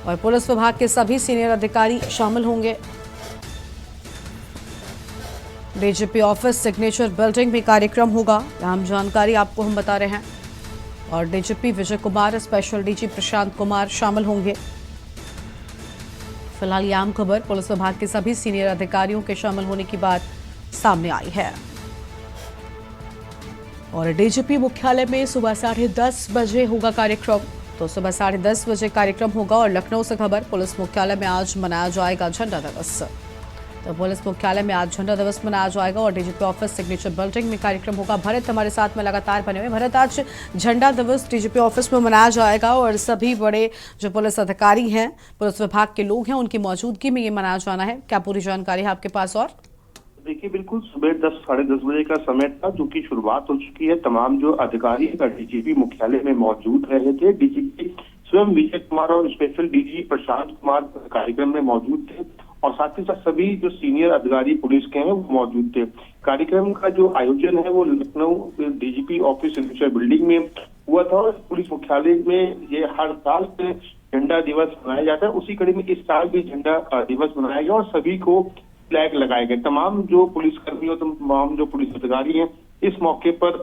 और पुलिस विभाग के सभी सीनियर अधिकारी शामिल होंगे। डीजीपी ऑफिस सिग्नेचर बिल्डिंग में कार्यक्रम होगा, हम जानकारी आपको हम बता रहे हैं। और DGP Vijay Kumar, special DG Prashant Kumar शामिल होंगे। फिलहाल ये आम खबर, पुलिस विभाग के सभी सीनियर अधिकारियों के शामिल होने की बात सामने आई है। और डीजीपी मुख्यालय में सुबह 10:30 बजे होगा कार्यक्रम, तो सुबह 10:30 बजे कार्यक्रम होगा। और लखनऊ से खबर, पुलिस मुख्यालय में आज मनाया जाएगा झंडा दिवस। तो पुलिस मुख्यालय में आज झंडा दिवस मनाया जाएगा और डीजीपी ऑफिस सिग्नेचर बिल्डिंग में कार्यक्रम होगा। भरत हमारे साथ में लगातार बने हुए। भरत, आज झंडा दिवस डीजीपी ऑफिस में मनाया जाएगा और सभी बड़े जो पुलिस अधिकारी हैं, पुलिस विभाग के लोग हैं, उनकी मौजूदगी में ये मनाया जाना है। क्या पूरी जानकारी है आपके पास? और देखिए, बिल्कुल सुबह 10-10:30 बजे का समय था, जो कि शुरुआत हो चुकी है। तमाम जो अधिकारी डीजीपी मुख्यालय में मौजूद रहे थे। डीजीपी स्वयं विजय कुमार और स्पेशल डीजी प्रशांत कुमार कार्यक्रम में मौजूद थे और साथ ही साथ सभी जो सीनियर अधिकारी पुलिस के हैं वो मौजूद थे। कार्यक्रम का जो आयोजन है वो Lucknow DGP office signature building में हुआ था और पुलिस मुख्यालय में ये हर साल झंडा दिवस मनाया जाता है। उसी कड़ी में इस साल भी झंडा दिवस मनाया गया और सभी को फ्लैग लगाए गए। तमाम जो पुलिसकर्मी और तमाम जो पुलिस अधिकारी हैं इस मौके पर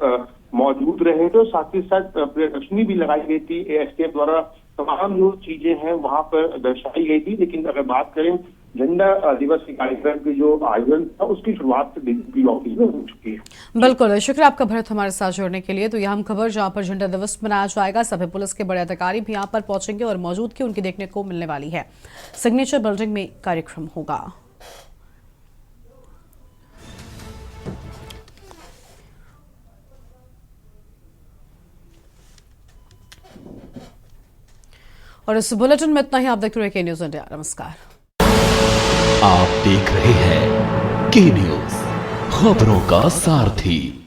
मौजूद रहे थे। साथ ही साथ प्रदर्शनी भी लगाई गई थी। एसटीएफ द्वारा तमाम जो चीजें हैं वहां पर दर्शाई गई थी। लेकिन अगर बात करें झंडा दिवस के कार्यक्रम की जो आयोजन था उसकी शुरुआत डीजीपी ऑफिस में हो चुकी है। बिल्कुल, शुक्रिया आपका भरत हमारे साथ जुड़ने के लिए। तो यह हम खबर जहां पर झंडा दिवस मनाया जाएगा, सभी पुलिस के बड़े अधिकारी भी यहां पर पहुंचेंगे और मौजूदगी उनकी देखने को मिलने वाली है। सिग्नेचर बिल्डिंग में कार्यक्रम होगा। और इस बुलेटिन में इतना ही। आप देख रहे हैं के न्यूज इंडिया। नमस्कार। आप देख रहे हैं के न्यूज, खबरों का सारथी।